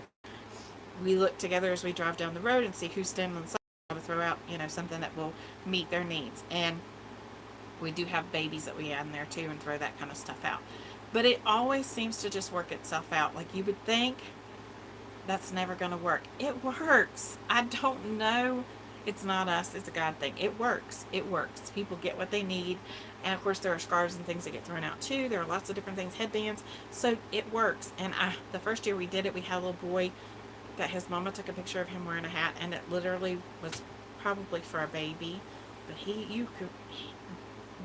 S1: we look together as we drive down the road and see who's standing on the side to throw out, something that will meet their needs. And we do have babies that we add in there too and throw that kind of stuff out. But it always seems to just work itself out. Like you would think that's never going to work. It works. I don't know. It's not us. It's a God thing. It works. It works. People get what they need. And of course there are scarves and things that get thrown out too. There are lots of different things, headbands. So it works. And the first year we did it, we had a little boy that his mama took a picture of him wearing a hat, and it literally was probably for a baby. But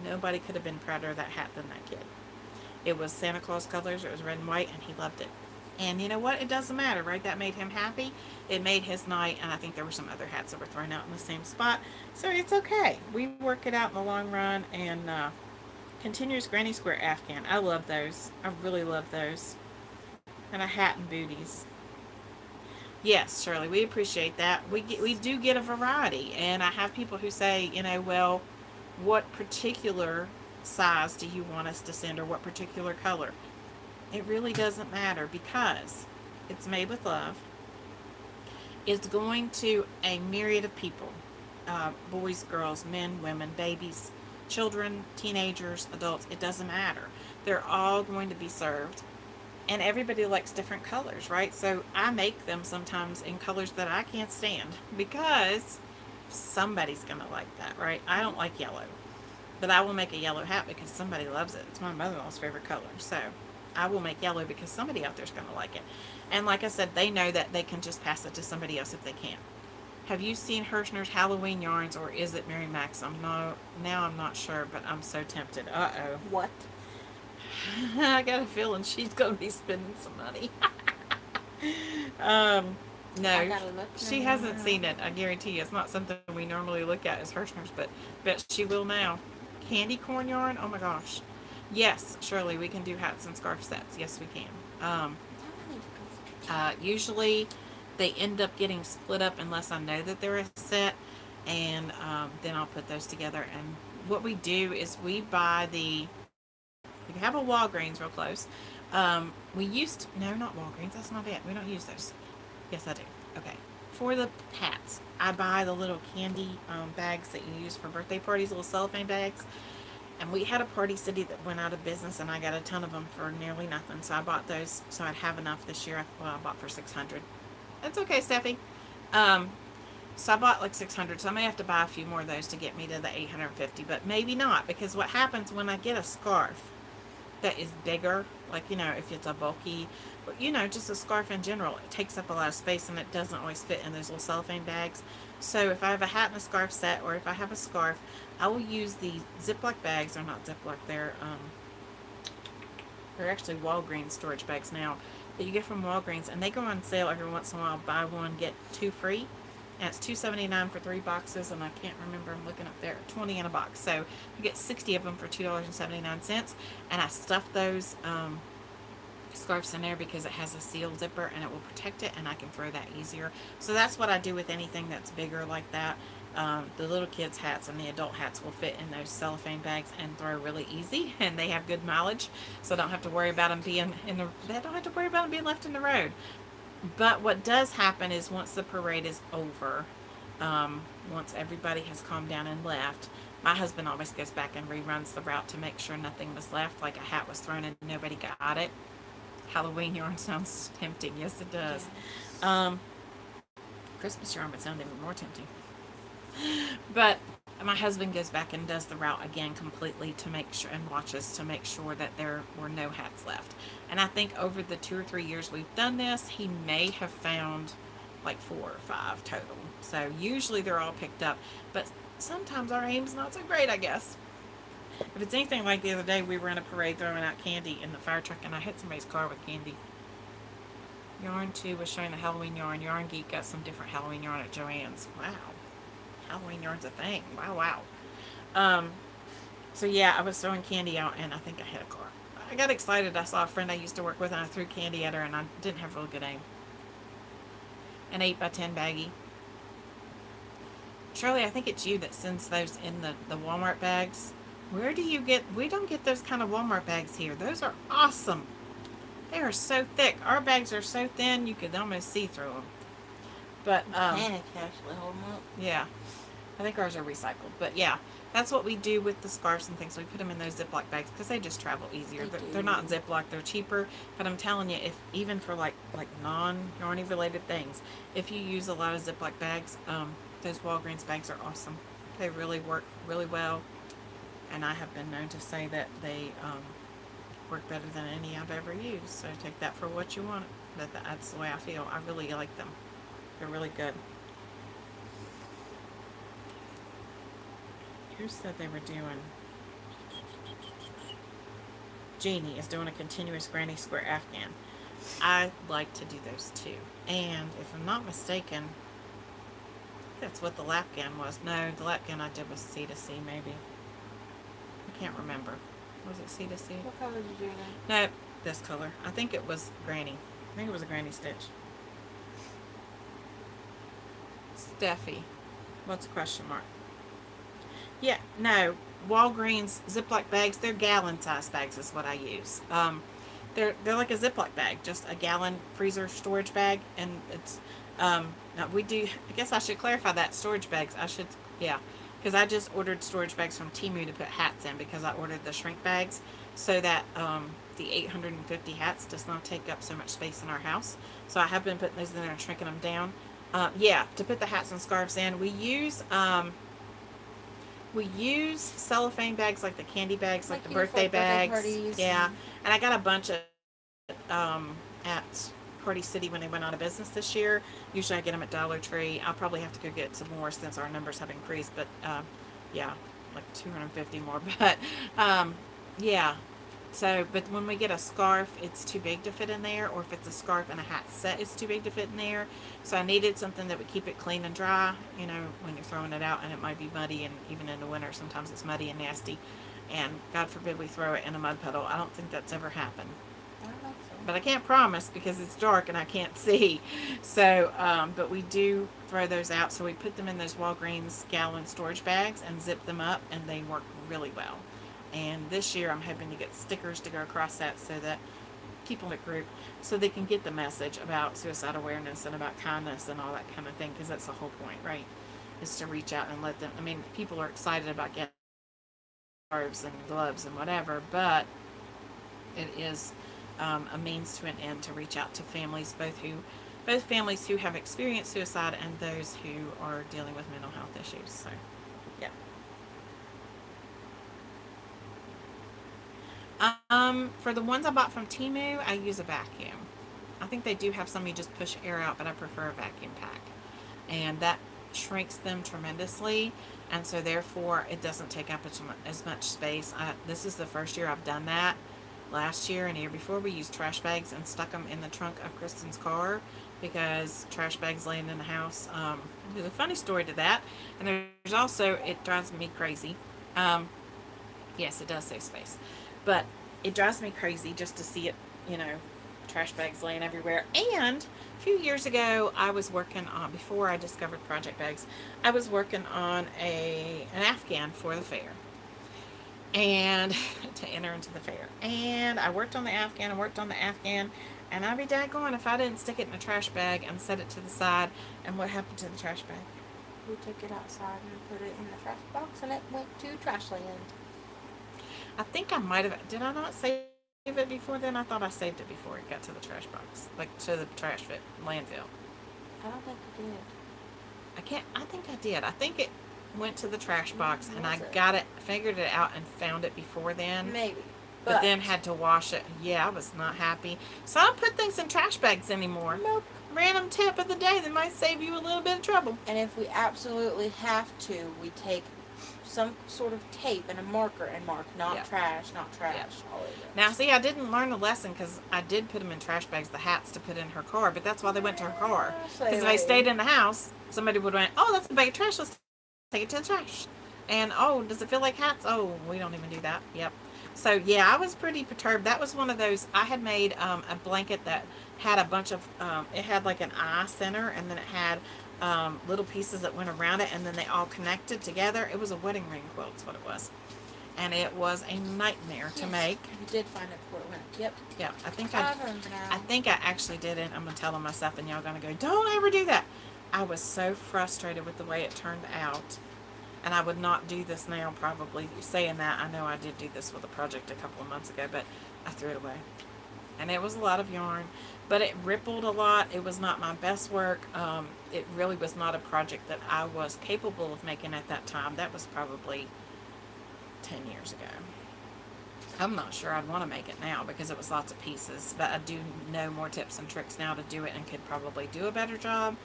S1: nobody could have been prouder of that hat than that kid. It was Santa Claus colors. It was red and white, and he loved it. And you know what? It doesn't matter, right? That made him happy. It made his night, and I think there were some other hats that were thrown out in the same spot. So it's okay. We work it out in the long run. And continuous granny square Afghan. I love those. I really love those. And a hat and booties. Yes, Shirley, we appreciate that. We do get a variety, and I have people who say, well, what particular size do you want us to send, or what particular color? It really doesn't matter because it's made with love. It's going to a myriad of people, boys, girls, men, women, babies, children, teenagers, adults. It doesn't matter. They're all going to be served. And everybody likes different colors, right? So I make them sometimes in colors that I can't stand because somebody's going to like that, right? I don't like yellow. But I will make a yellow hat because somebody loves it. It's my mother-in-law's favorite color. So I will make yellow because somebody out there's going to like it. And like I said, they know that they can just pass it to somebody else if they can. Have you seen Hirschner's Halloween yarns, or is it Mary Maxim? No, now I'm not sure, but I'm so tempted. Uh-oh.
S2: What?
S1: I got a feeling she's going to be spending some money. No, she hasn't seen it. I guarantee you. It's not something we normally look at as Hirschner's, but bet she will now. Candy corn yarn? Oh my gosh. Yes, Shirley, we can do hats and scarf sets. Yes, we can. Usually they end up getting split up unless I know that they're a set, and then I'll put those together. And what we do is we buy if you have a Walgreens real close, no, not Walgreens, that's not it. We don't use those. Yes, I do. Okay. for the hats, I buy the little candy bags that you use for birthday parties, little cellophane bags. And we had a Party City that went out of business, and I got a ton of them for nearly nothing. So I bought those, so I'd have enough this year. Well, I bought for 600. That's okay, Steffi. Um, so I bought like 600. So I may have to buy a few more of those to get me to the 850, but maybe not, because what happens when I get a scarf that is bigger, like, you know, if it's a bulky, you know, just a scarf in general, it takes up a lot of space and it doesn't always fit in those little cellophane bags. So if I have a hat and a scarf set, or if I have a scarf, I will use the Ziploc bags. They're not Ziploc, they're actually Walgreens storage bags now that you get from Walgreens, and they go on sale every once in a while. Buy one, get two free. And it's $2.79 for 3 boxes, and I can't remember, I'm looking up there, 20 in a box. So you get 60 of them for $2.79, and I stuff those scarves in there because it has a sealed zipper and it will protect it, and I can throw that easier. So that's what I do with anything that's bigger like that. The little kids' hats and the adult hats will fit in those cellophane bags and throw really easy, and they have good mileage, so I don't have to worry about them being left in the road. But what does happen is once the parade is over, once everybody has calmed down and left, my husband always goes back and reruns the route to make sure nothing was left, like a hat was thrown and nobody got it. Halloween yarn sounds tempting. Yes, it does. Yeah. Christmas yarn would sound even more tempting. But my husband goes back and does the route again completely to make sure, and watches to make sure that there were no hats left. And I think over the 2 or 3 years we've done this, he may have found like 4 or 5 total. So usually they're all picked up, but sometimes our aim's not so great, I guess. If it's anything like the other day, we were in a parade throwing out candy in the fire truck, and I hit somebody's car with candy. Yarn 2 was showing the Halloween yarn. Yarn Geek got some different Halloween yarn at Joann's. Wow. Halloween yarn's a thing. Wow. So yeah, I was throwing candy out, and I think I hit a car. I got excited. I saw a friend I used to work with, and I threw candy at her, and I didn't have real good aim. An 8x10 baggie. Shirley, I think it's you that sends those in the Walmart bags. Where do you get... We don't get those kind of Walmart bags here. Those are awesome. They are so thick. Our bags are so thin, you could almost see through them. But,
S2: Panic actually hold them up.
S1: Yeah. I think ours are recycled. But, yeah. That's what we do with the scarves and things. We put them in those Ziploc bags because they just travel easier. They're not Ziploc. They're cheaper. But I'm telling you, if even for like non-yarny related things, if you use a lot of Ziploc bags, those Walgreens bags are awesome. They really work really well. And I have been known to say that they work better than any I've ever used. So take that for what you want. That's the way I feel. I really like them. They're really good. Who said they were doing? Jeannie is doing a continuous granny square Afghan. I like to do those too. And if I'm not mistaken, that's what the lapgan was. No, the lapgan I did was C2C maybe. I can't remember. Was it C2C?
S2: What color did you do then?
S1: No, this color. I think it was granny. I think it was a granny stitch. Steffi. What's the question mark? Yeah, no. Walgreens Ziploc bags, they're gallon size bags is what I use. They're like a Ziploc bag, just a gallon freezer storage bag, and it's now we do. I guess I should clarify that storage bags. Because I just ordered storage bags from Temu to put hats in because I ordered the shrink bags so that the 850 hats does not take up so much space in our house. So I have been putting those in there and shrinking them down. To put the hats and scarves in, we use cellophane bags like the candy bags, like the birthday bags.
S2: Parties.
S1: Yeah, and I got a bunch of at Party City when they went out of business this year. Usually I get them at Dollar Tree. I'll probably have to go get some more since our numbers have increased, but like 250 more. But So, but when we get a scarf, it's too big to fit in there, or if it's a scarf and a hat set, it's too big to fit in there. So I needed something that would keep it clean and dry, you know, when you're throwing it out, and it might be muddy, and even in the winter, sometimes it's muddy and nasty. And God forbid we throw it in a mud puddle. I don't think that's ever happened.
S2: I don't think so.
S1: But I can't promise because it's dark and I can't see. So, but we do throw those out. So we put them in those Walgreens gallon storage bags and zip them up, and they work really well. And this year I'm hoping to get stickers to go across that so that people in the group so they can get the message about suicide awareness and about kindness and all that kind of thing, because that's the whole point, right? Is to reach out and let them. I mean, people are excited about getting scarves and gloves and whatever, but it is a means to an end to reach out to families, both families who have experienced suicide and those who are dealing with mental health issues. So, yeah. For the ones I bought from Temu, I use a vacuum. I think they do have some you just push air out, but I prefer a vacuum pack, and that shrinks them tremendously, and so therefore it doesn't take up as much space. This is the first year I've done that. Last year and the year before, we used trash bags and stuck them in the trunk of Kristen's car because trash bags laying in the house. There's a funny story to that, and there's also, it drives me crazy. Um, yes, it does save space, but it drives me crazy just to see it, you know, trash bags laying everywhere. And a few years ago, I was working on, before I discovered project bags, I was working on an Afghan for the fair, and to enter into the fair. And I worked on the Afghan, and I'd be daggone if I didn't stick it in a trash bag and set it to the side. And what happened to the trash bag?
S2: We took it outside and put it in the trash box, and it went to trash land.
S1: I think I might have. Did I not save it before then? I thought I saved it before it got to the trash box, like to the landfill.
S2: I don't think you did.
S1: I think I did. I think it went to the trash box, and I
S2: Was it?
S1: got it, figured it out, and found it before then.
S2: Maybe.
S1: But then had to wash it. Yeah, I was not happy. So I don't put things in trash bags anymore.
S2: Nope.
S1: Random tip of the day that might save you a little bit of trouble.
S2: And if we absolutely have to, we take some sort of tape and a marker and mark not
S1: Yeah.
S2: trash, not trash.
S1: Yeah.
S2: All over.
S1: Now, see, I didn't learn the lesson because I did put them in trash bags, the hats to put in her car, but that's why they went to her car. Because if they stayed in the house, somebody would have went, oh, that's a bag of trash, let's take it to the trash. And, oh, does it feel like hats? Oh, we don't even do that. Yep. So, yeah, I was pretty perturbed. That was one of those, I had made a blanket that had a bunch of, it had like an eye center, and then it had little pieces that went around it, and then they all connected together. It was a wedding ring quilt, is what it was. And it was a nightmare to make.
S2: You did find it before it went. Yep.
S1: Yeah, I think
S2: I remember now.
S1: I think I actually did it. I'm gonna tell them myself, and y'all gonna go, don't ever do that. I was so frustrated with the way it turned out, and I would not do this now. Probably saying that, I know I did do this with a project a couple of months ago, but I threw it away. And it was a lot of yarn, but it rippled a lot. It was not my best work. It really was not a project that I was capable of making at that time. That was probably 10 years ago. I'm not sure I'd want to make it now because it was lots of pieces, but I do know more tips and tricks now to do it and could probably do a better job,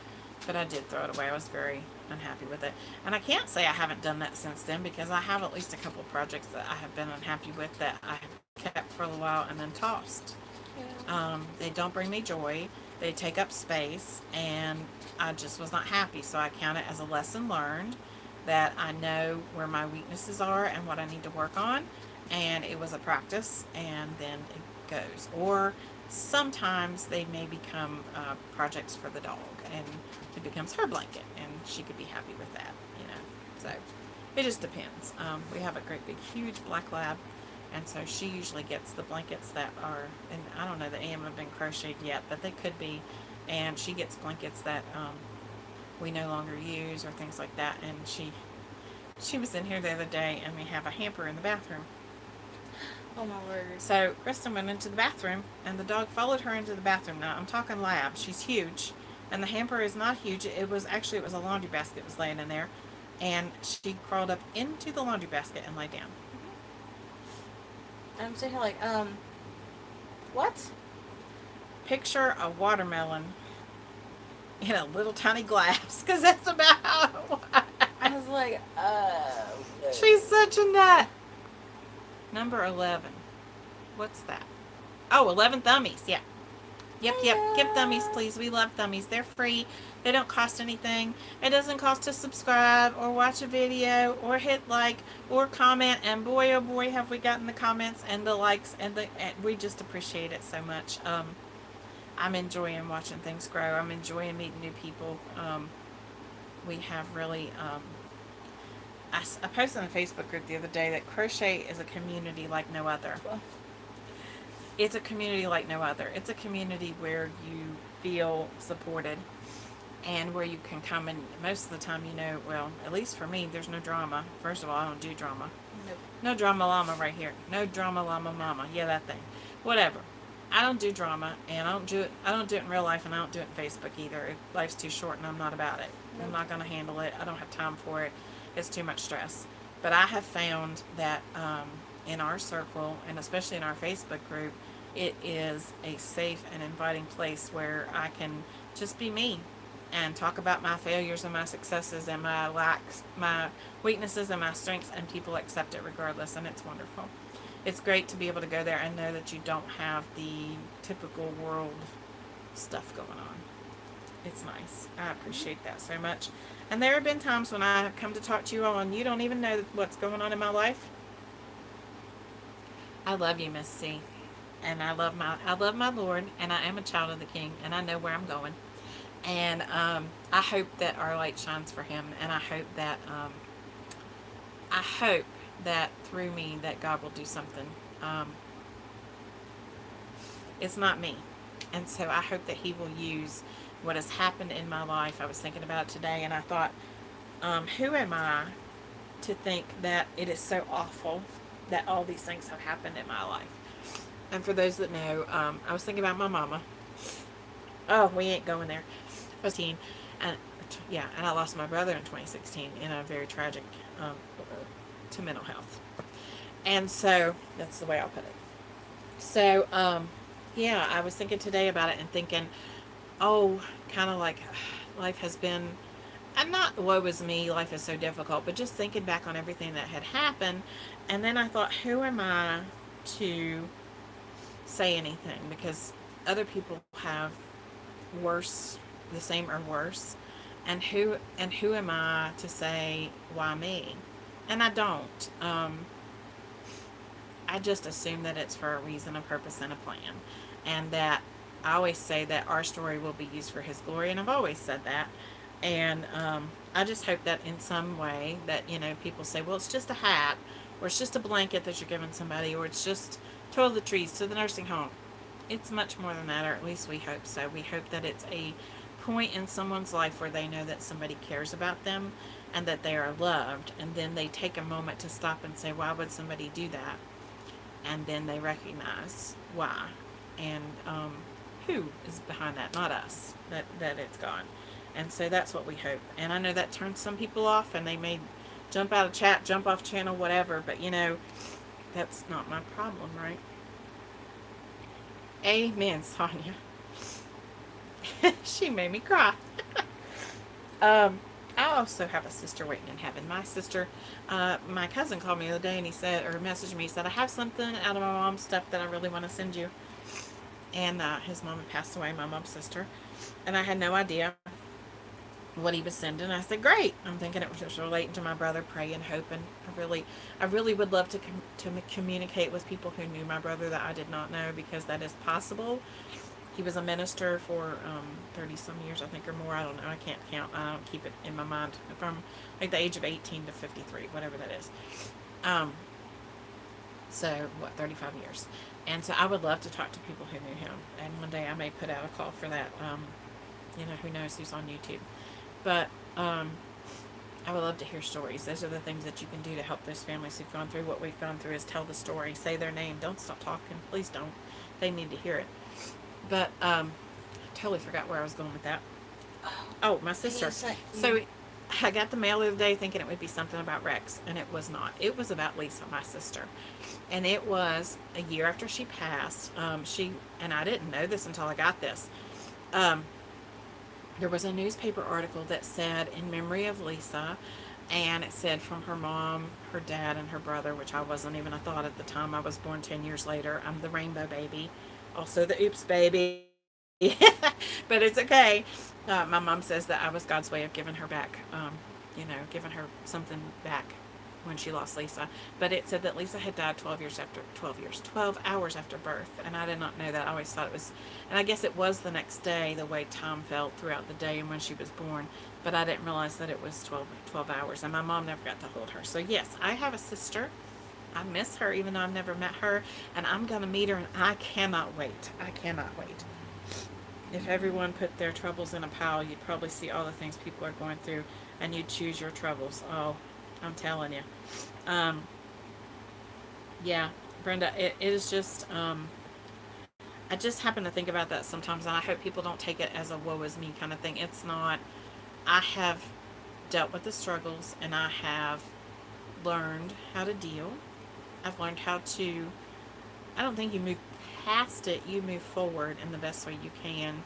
S1: but I did throw it away. I was very unhappy with it, and I can't say I haven't done that since then because I have at least a couple of projects that I have been unhappy with that I have kept for a little while and then tossed.
S2: Yeah.
S1: They don't bring me joy. They take up space, and I just was not happy, so I count it as a lesson learned that I know where my weaknesses are and what I need to work on, and it was a practice, and then it goes. Or sometimes they may become projects for the dog, and it becomes her blanket, and she could be happy with that, you know. So it just depends. We have a great big huge black lab, and so she usually gets the blankets that are, and I don't know that any of them have been crocheted yet, but they could be, and she gets blankets that we no longer use or things like that. And she was in here the other day, and we have a hamper in the bathroom.
S2: Oh my word.
S1: So Kristen went into the bathroom, and the dog followed her into the bathroom. Now I'm talking lab. She's huge, and the hamper is not huge. It was a laundry basket was laying in there, and she crawled up into the laundry basket and lay down.
S2: I'm sitting here like, what?
S1: Picture a watermelon in a little tiny glass, because that's about how it was.
S2: I was like, no.
S1: She's such a nut. Number 11. What's that? Oh, 11 thummies. Yeah. Yep. Give thummies, please. We love thummies. They're free. They don't cost anything. It doesn't cost to subscribe or watch a video or hit like or comment. And boy, oh boy, have we gotten the comments and the likes, and we just appreciate it so much. I'm enjoying watching things grow. I'm enjoying meeting new people. We have really, I posted in a Facebook group the other day that crochet is a community like no other. it's a community like no other. It's a community where you feel supported and where you can come, and most of the time, well, at least for me, there's no drama. First of all, I don't do drama.
S2: Nope.
S1: No drama llama right here. No drama llama mama. Yeah, that thing. Whatever. I don't do drama, and I don't do it in real life, and I don't do it in Facebook either. Life's too short, and I'm not about it.
S2: Nope.
S1: I'm not going to handle it. I don't have time for it. It's too much stress. But I have found that in our circle, and especially in our Facebook group, it is a safe and inviting place where I can just be me and talk about my failures and my successes and my lacks, my weaknesses and my strengths, and people accept it regardless, and it's wonderful. It's great to be able to go there and know that you don't have the typical world stuff going on. It's nice. I appreciate that so much. And there have been times when I come to talk to you all and you don't even know what's going on in my life. I love you, Miss C. And I love my Lord, and I am a child of the King, and I know where I'm going. And I hope that our light shines for him, and I hope that through me that God will do something. It's not me, and so I hope that he will use what has happened in my life. I was thinking about it today, and I thought, who am I to think that it is so awful that all these things have happened in my life? And for those that know, I was thinking about my mama. Oh, we ain't going there. I was teen, and and I lost my brother in 2016 in a very tragic to mental health. And so that's the way I'll put it. So I was thinking today about it and thinking, oh, kind of like life has been, and not woe is me, life is so difficult, but just thinking back on everything that had happened, and then I thought, who am I to say anything? Because other people have worse, the same or worse, and who am I to say why me? And I don't. I just assume that it's for a reason, a purpose, and a plan, and that I always say that our story will be used for His glory, and I've always said that. And I just hope that in some way that people say, well, it's just a hat, or it's just a blanket that you're giving somebody, or it's just toiletries to the nursing home. It's much more than that, or at least we hope so. We hope that it's a point in someone's life where they know that somebody cares about them and that they are loved, and then they take a moment to stop and say, why would somebody do that? And then they recognize why and who is behind that, not us, that it's gone. And so that's what we hope. And I know that turns some people off, and they may jump out of chat, jump off channel, whatever, but that's not my problem, right? Amen, Sonia. She made me cry. I also have a sister waiting in heaven. My sister, my cousin called me the other day and he said, or messaged me, he said, I have something out of my mom's stuff that I really want to send you. And his mom had passed away, my mom's sister. And I had no idea what he was sending. I said, great. I'm thinking it was just relating to my brother, praying, hoping. I really would love to communicate with people who knew my brother that I did not know, because that is possible. He was a minister for 30 some years, I think, or more. I don't know. I can't count. I don't keep it in my mind. From like the age of 18 to 53, whatever that is. So, 35 years. And so I would love to talk to people who knew him. And one day I may put out a call for that. Who knows who's on YouTube. But I would love to hear stories. Those are the things that you can do to help those families who've gone through what we've gone through, is tell the story, say their name. Don't stop talking. Please don't. They need to hear it. But totally forgot where I was going with that. Oh, my sister. So I got the mail the other day thinking it would be something about Rex, and it was not. It was about Lisa, my sister. And it was a year after she passed. And I didn't know this until I got this. There was a newspaper article that said, in memory of Lisa, and it said from her mom, her dad, and her brother, which I wasn't even a thought at the time. I was born 10 years later. I'm the rainbow baby. Also the oops baby. But it's okay. My mom says that I was God's way of giving her back, giving her something back when she lost Lisa. But it said that Lisa had died 12 hours after birth. And I did not know that. I always thought it was, and I guess it was the next day, the way time felt throughout the day and when she was born. But I didn't realize that it was 12 hours. And my mom never got to hold her. So yes, I have a sister. I miss her, even though I've never met her, and I'm gonna meet her, and I cannot wait. I cannot wait. If everyone put their troubles in a pile, you'd probably see all the things people are going through, and you'd choose your troubles. Oh, I'm telling you. Um, yeah, Brenda, it is just. I just happen to think about that sometimes, and I hope people don't take it as a woe is me kind of thing. It's not. I have dealt with the struggles, and I have learned how to deal. I've learned how to. I don't think you move past it. You move forward in the best way you can,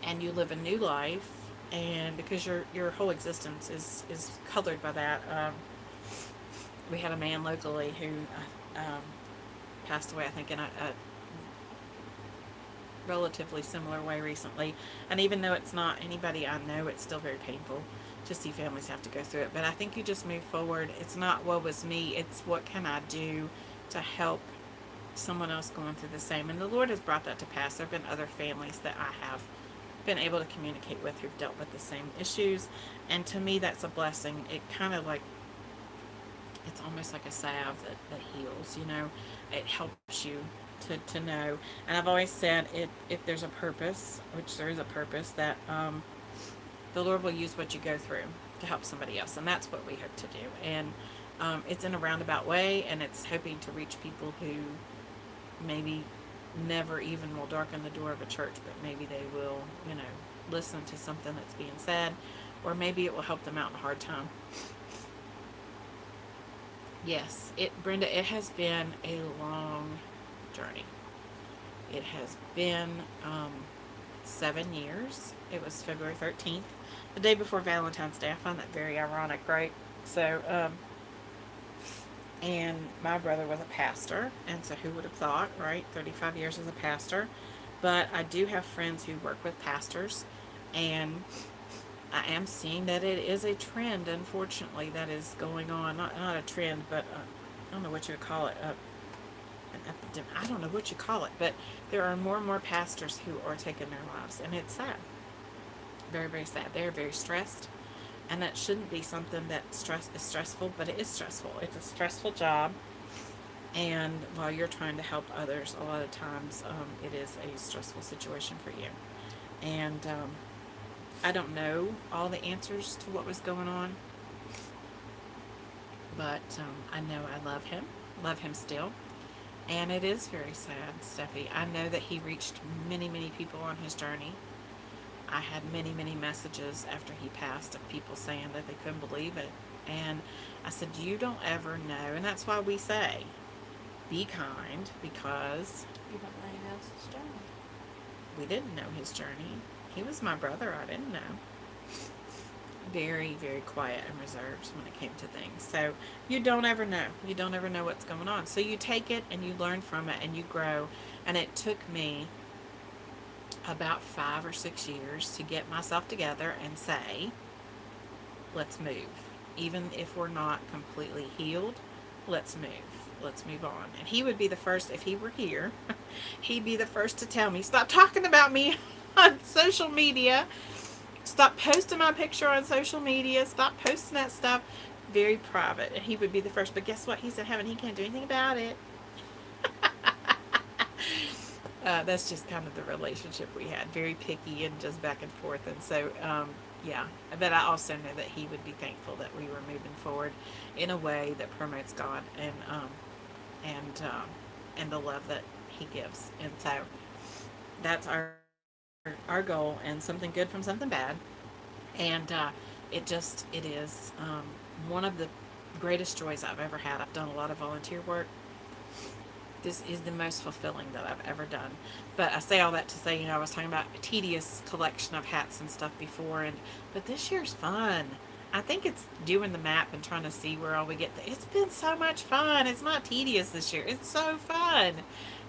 S1: and you live a new life. And because your whole existence is colored by that. We had a man locally who passed away, I think, in a relatively similar way recently. And even though it's not anybody I know, it's still very painful to see families have to go through it. But I think you just move forward. It's not woe was me. It's what can I do to help someone else going through the same. And the Lord has brought that to pass. There have been other families that I have been able to communicate with who've dealt with the same issues. And to me, that's a blessing. It kind of like, it's almost like a salve that heals, you know. It helps you to know. And I've always said, if there's a purpose, which there is a purpose, that the Lord will use what you go through to help somebody else. And that's what we hope to do. And it's in a roundabout way, and it's hoping to reach people who maybe never even will darken the door of a church, but maybe they will, you know, listen to something that's being said, or maybe it will help them out in a hard time. Yes, Brenda, it has been a long journey. It has been 7 years. It was February 13th, the day before Valentine's Day. I find that very ironic, right? So, and my brother was a pastor, and so who would have thought, right? 35 years as a pastor. But I do have friends who work with pastors, and I am seeing that it is a trend, unfortunately, that is going on. Not a trend, but I don't know what you would call it. An epidemic. I don't know what you call it, but there are more and more pastors who are taking their lives, and it's sad. Very, very sad. They're very stressed, and that shouldn't be something that is stressful, but it is stressful. It's a stressful job, and while you're trying to help others, a lot of times it is a stressful situation for you. And I don't know all the answers to what was going on, but I know I love him still. And it is very sad, Steffi. I know that he reached many, many people on his journey. I had many, many messages after he passed of people saying that they couldn't believe it. And I said, you don't ever know. And that's why we say, be kind, because
S2: You don't know anyone else's journey.
S1: we didn't know his journey. He was my brother. I didn't know. Very, very quiet and reserved when it came to things. So you don't ever know. You don't ever know what's going on. So you take it and you learn from it and you grow. And it took me about 5 or 6 years to get myself together and say, let's move. Even if we're not completely healed, let's move. Let's move on. And he would be the first, if he were here, he'd be the first to tell me, stop talking about me on social media. Stop posting my picture on social media. Stop posting that stuff. Very private. And he would be the first. But guess what? He's in heaven. He can't do anything about it. That's just kind of the relationship we had. Very picky and just back and forth. And so, yeah. But I also know that he would be thankful that we were moving forward in a way that promotes God and the love that he gives. And so that's our goal, and something good from something bad. And it is one of the greatest joys I've ever had. I've done a lot of volunteer work. This is the most fulfilling that I've ever done. But I say all that to say, you know, I was talking about a tedious collection of hats and stuff before, but this year's fun. I think it's doing the map and trying to see where all we get. It's been so much fun. It's not tedious this year. It's so fun,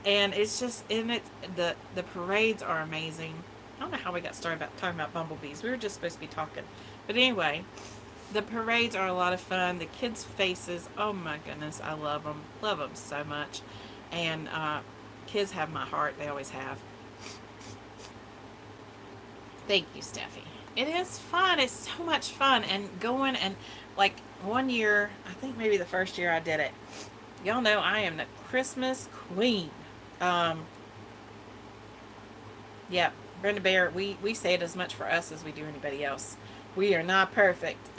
S1: and it's just the parades are amazing. I don't know how we got started about talking about bumblebees. We were just supposed to be talking, but anyway, the parades are a lot of fun. The kids' faces, oh my goodness, I love them so much, and kids have my heart. They always have. Thank you, Steffi. It is fun. It's so much fun. And going and like one year, I think maybe the first year I did it, Y'all know I am the Christmas queen. Um, yeah, Brenda Bear, we say it as much for us as we do anybody else. We are not perfect.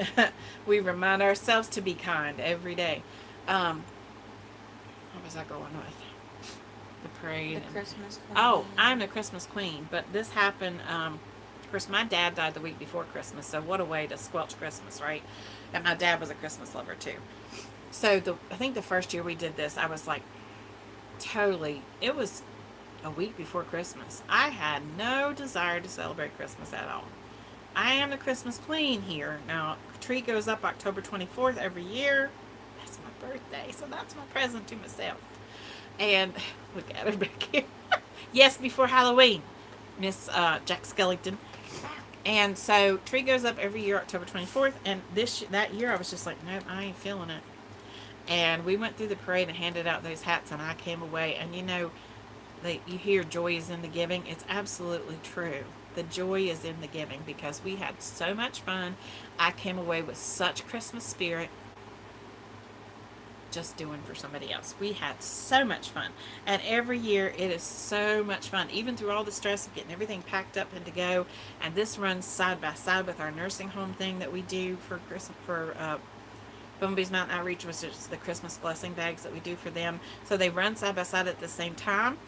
S1: We remind ourselves to be kind every day. Um, what was I going with? The parade.
S2: The Christmas queen.
S1: Oh, I'm the Christmas queen. But this happened. Of course, my dad died the week before Christmas, so what a way to squelch Christmas, right? And my dad was a Christmas lover too. So I think the first year we did this, I was like, totally. It was a week before Christmas. I had no desire to celebrate Christmas at all. I am the Christmas queen here. Now, tree goes up October 24th every year. That's my birthday, so that's my present to myself. And look at her back here. Yes, before Halloween, Miss Jack Skellington. And so tree goes up every year October 24th. And that year I was just like, nope, I ain't feeling it. And we went through the parade and handed out those hats, and I came away. And you hear joy is in the giving. It's absolutely true. The joy is in the giving because we had so much fun. I came away with such Christmas spirit just doing for somebody else. We had so much fun. And every year it is so much fun, even through all the stress of getting everything packed up and to go. And this runs side by side with our nursing home thing that we do for Christmas, for Bumblebee's Mountain Outreach, which is the Christmas blessing bags that we do for them. So they run side by side at the same time.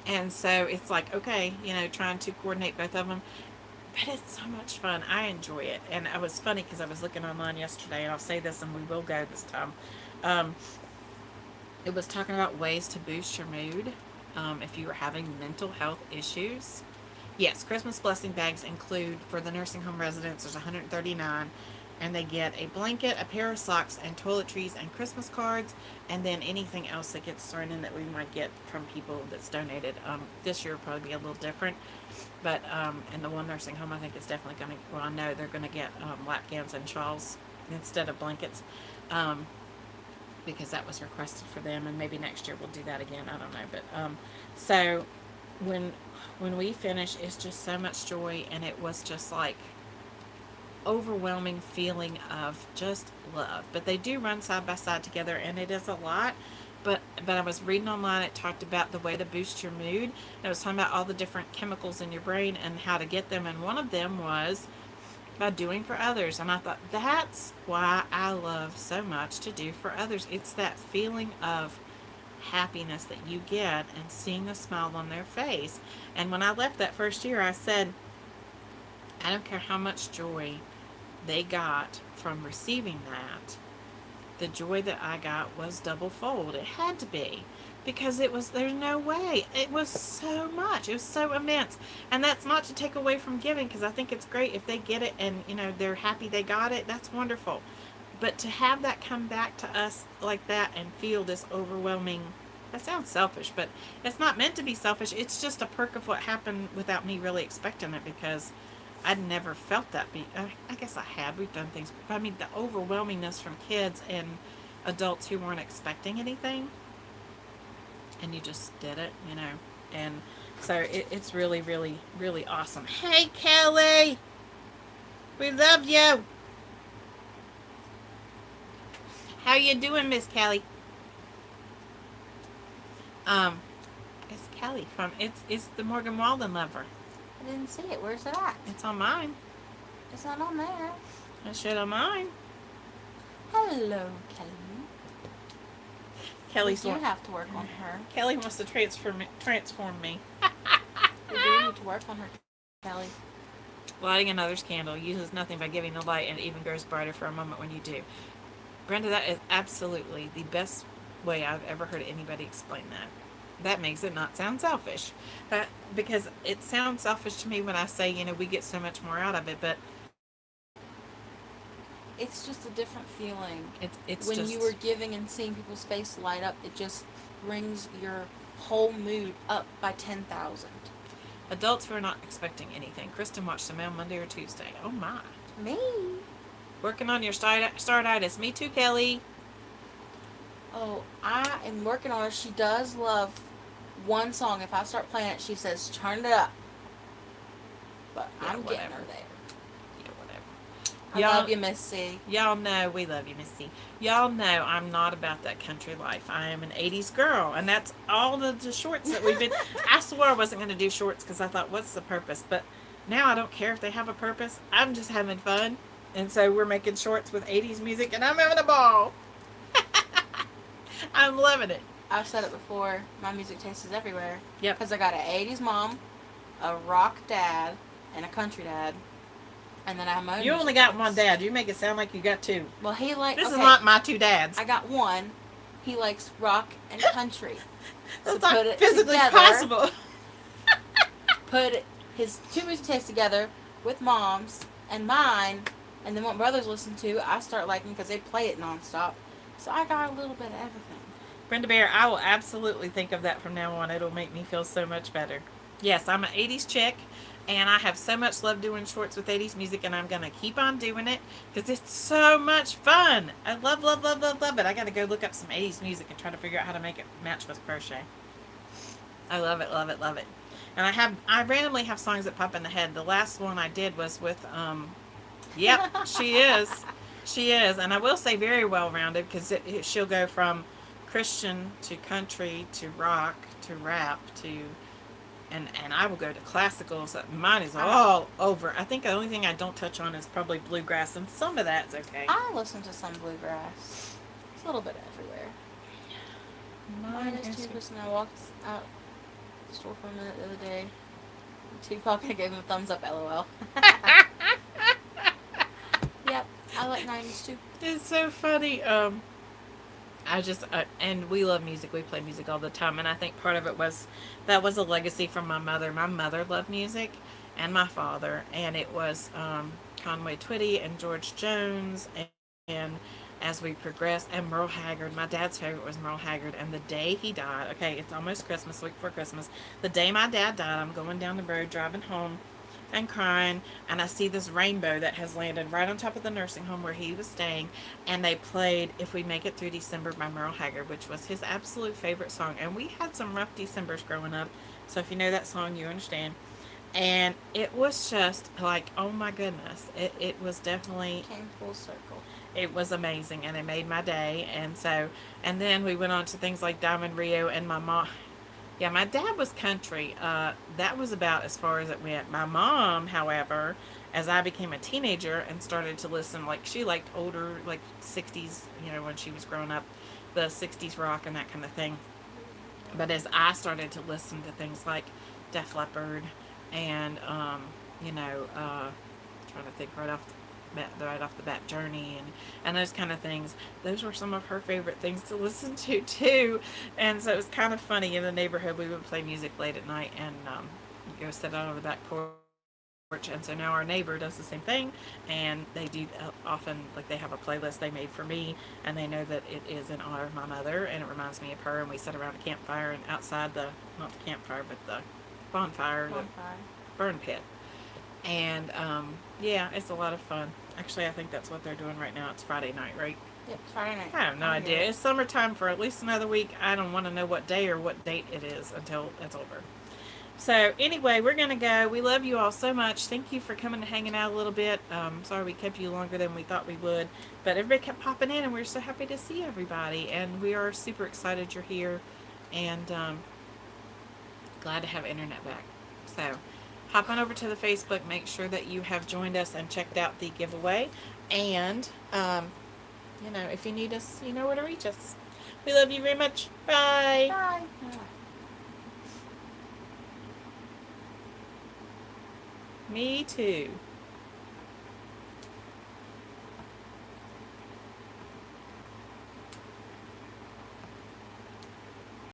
S1: And so it's like, okay, trying to coordinate both of them. But it's so much fun. I enjoy it. And it was funny because I was looking online yesterday, and I'll say this and we will go this time. It was talking about ways to boost your mood if you were having mental health issues. Yes, Christmas blessing bags include, for the nursing home residents, there's 139, and they get a blanket, a pair of socks, and toiletries, and Christmas cards, and then anything else that gets thrown in that we might get from people that's donated. This year will probably be a little different, but in the one nursing home, I think it's definitely going to, well, I know they're going to get lap gowns and shawls instead of blankets, because that was requested for them, and maybe next year we'll do that again. I don't know, but so when we finish, it's just so much joy, and it was just like overwhelming feeling of just love. But they do run side by side together, and it is a lot. But I was reading online, it talked about the way to boost your mood. It was talking about all the different chemicals in your brain and how to get them, and one of them was by doing for others. And I thought, that's why I love so much to do for others. It's that feeling of happiness that you get and seeing the smile on their face. And when I left that first year, I said, I don't care how much joy they got from receiving that. The joy that I got was double fold. It had to be, because there's no way. It was so much. It was so immense. And that's not to take away from giving, because I think it's great if they get it and, they're happy they got it. That's wonderful. But to have that come back to us like that and feel this overwhelming, that sounds selfish, but it's not meant to be selfish. It's just a perk of what happened without me really expecting it, because I'd never felt that. I guess I had. We've done things. But I mean, the overwhelmingness from kids and adults who weren't expecting anything, and you just did it, And so it's really, really, really awesome. Hey, Kelly! We love you! How you doing, Miss Kelly? It's Kelly from, it's the Morgan Walden Lover.
S2: I didn't see it. Where's it at?
S1: It's on mine.
S2: It's not on there.
S1: It should on mine.
S2: Hello, Kelly.
S1: Kelly's
S2: you have to work on her.
S1: Kelly wants to transform me.
S2: You do need to work on her, Kelly.
S1: Lighting another's candle uses nothing by giving the light, and it even grows brighter for a moment when you do. Brenda, that is absolutely the best way I've ever heard anybody explain that. That makes it not sound selfish. Because it sounds selfish to me when I say, we get so much more out of it, but
S2: it's just a different feeling.
S1: It's
S2: when
S1: just,
S2: you were giving and seeing people's face light up, it just brings your whole mood up by 10,000.
S1: Adults who are not expecting anything. Kristen watched the mail Monday or Tuesday. Oh my.
S2: Me?
S1: Working on your startitis. Me too, Kelly.
S2: Oh, I am working on it. She does love one song. If I start playing it, she says, turn it up. But yeah, I'm getting her there.
S1: Yeah,
S2: I love you, Missy.
S1: Y'all know we love you, Missy. Y'all know I'm not about that country life. I am an 80s girl, and that's all the shorts that we've been. I swore I wasn't going to do shorts because I thought, what's the purpose? But now I don't care if they have a purpose. I'm just having fun. And so we're making shorts with 80s music, and I'm having a ball. I'm loving it.
S2: I've said it before. My music taste is everywhere.
S1: Yep.
S2: Because I got an 80s mom, a rock dad, and a country dad. And then I have my own.
S1: You only got one dad. You make it sound like you got two.
S2: Well, he like.
S1: This is not my two dads.
S2: I got one. He likes rock and country.
S1: That's so not physically possible.
S2: Put his two music tastes together with mom's and mine, and then what brothers listen to, I start liking because they play it nonstop. So I got a little bit of everything.
S1: Brenda Bear, I will absolutely think of that from now on. It'll make me feel so much better. Yes, I'm an 80s chick, and I have so much love doing shorts with 80s music, and I'm going to keep on doing it because it's so much fun. I love, love, love, love, love it. I got to go look up some 80s music and try to figure out how to make it match with crochet. I love it, love it, love it. And I randomly have songs that pop in the head. The last one I did was with, yep, she is. She is. And I will say very well-rounded because she'll go from Christian to country to rock to rap to... And I will go to classicals. Mine is all over. I think the only thing I don't touch on is probably bluegrass, and some of that's okay.
S2: I listen to some bluegrass. It's a little bit everywhere. Mine is too. Listen, I walked out the store for a minute the other day. Tupac, I gave him a thumbs up, LOL. Yep, I like 90s too.
S1: It's so funny. And we love music. We play music all the time. And I think part of it was, that was a legacy from my mother. My mother loved music, and my father. And it was Conway Twitty and George Jones. And as we progressed, and Merle Haggard. My dad's favorite was Merle Haggard. And the day he died, okay, it's almost Christmas, week before Christmas. The day my dad died, I'm going down the road, driving home, and crying, and I see this rainbow that has landed right on top of the nursing home where he was staying, and they played If We Make It Through December by Merle Haggard, which was his absolute favorite song. And we had some rough Decembers growing up, so if you know that song, you understand. And it was just like, oh my goodness, it was definitely...
S2: Came full circle.
S1: It was amazing, and it made my day. And then we went on to things like Diamond Rio, and my mom... Yeah, my dad was country. That was about as far as it went. My mom, however, as I became a teenager and started to listen, like, she liked older, like 60s, when she was growing up, the 60s rock and that kind of thing. But as I started to listen to things like Def Leppard and, trying to think right off the bat, Journey and those kind of things, those were some of her favorite things to listen to too. And so it was kind of funny. In the neighborhood, we would play music late at night and go sit out on the back porch. And so now our neighbor does the same thing, and they do often, like, they have a playlist they made for me, and they know that it is in honor of my mother, and it reminds me of her. And we sit around a campfire and outside the, not the campfire, but the bonfire. The burn pit. And yeah, it's a lot of fun. Actually, I think that's what they're doing right now. It's Friday night, right?
S2: Yep, Friday night.
S1: I have no idea. It's summertime for at least another week. I don't want to know what day or what date it is until it's over. So anyway, we're going to go. We love you all so much. Thank you for coming and hanging out a little bit. Sorry we kept you longer than we thought we would. But everybody kept popping in, and we're so happy to see everybody. And we are super excited you're here. And glad to have internet back. So hop on over to the Facebook. Make sure that you have joined us and checked out the giveaway. And, if you need us, you know where to reach us. We love you very much. Bye.
S2: Bye.
S1: Me too.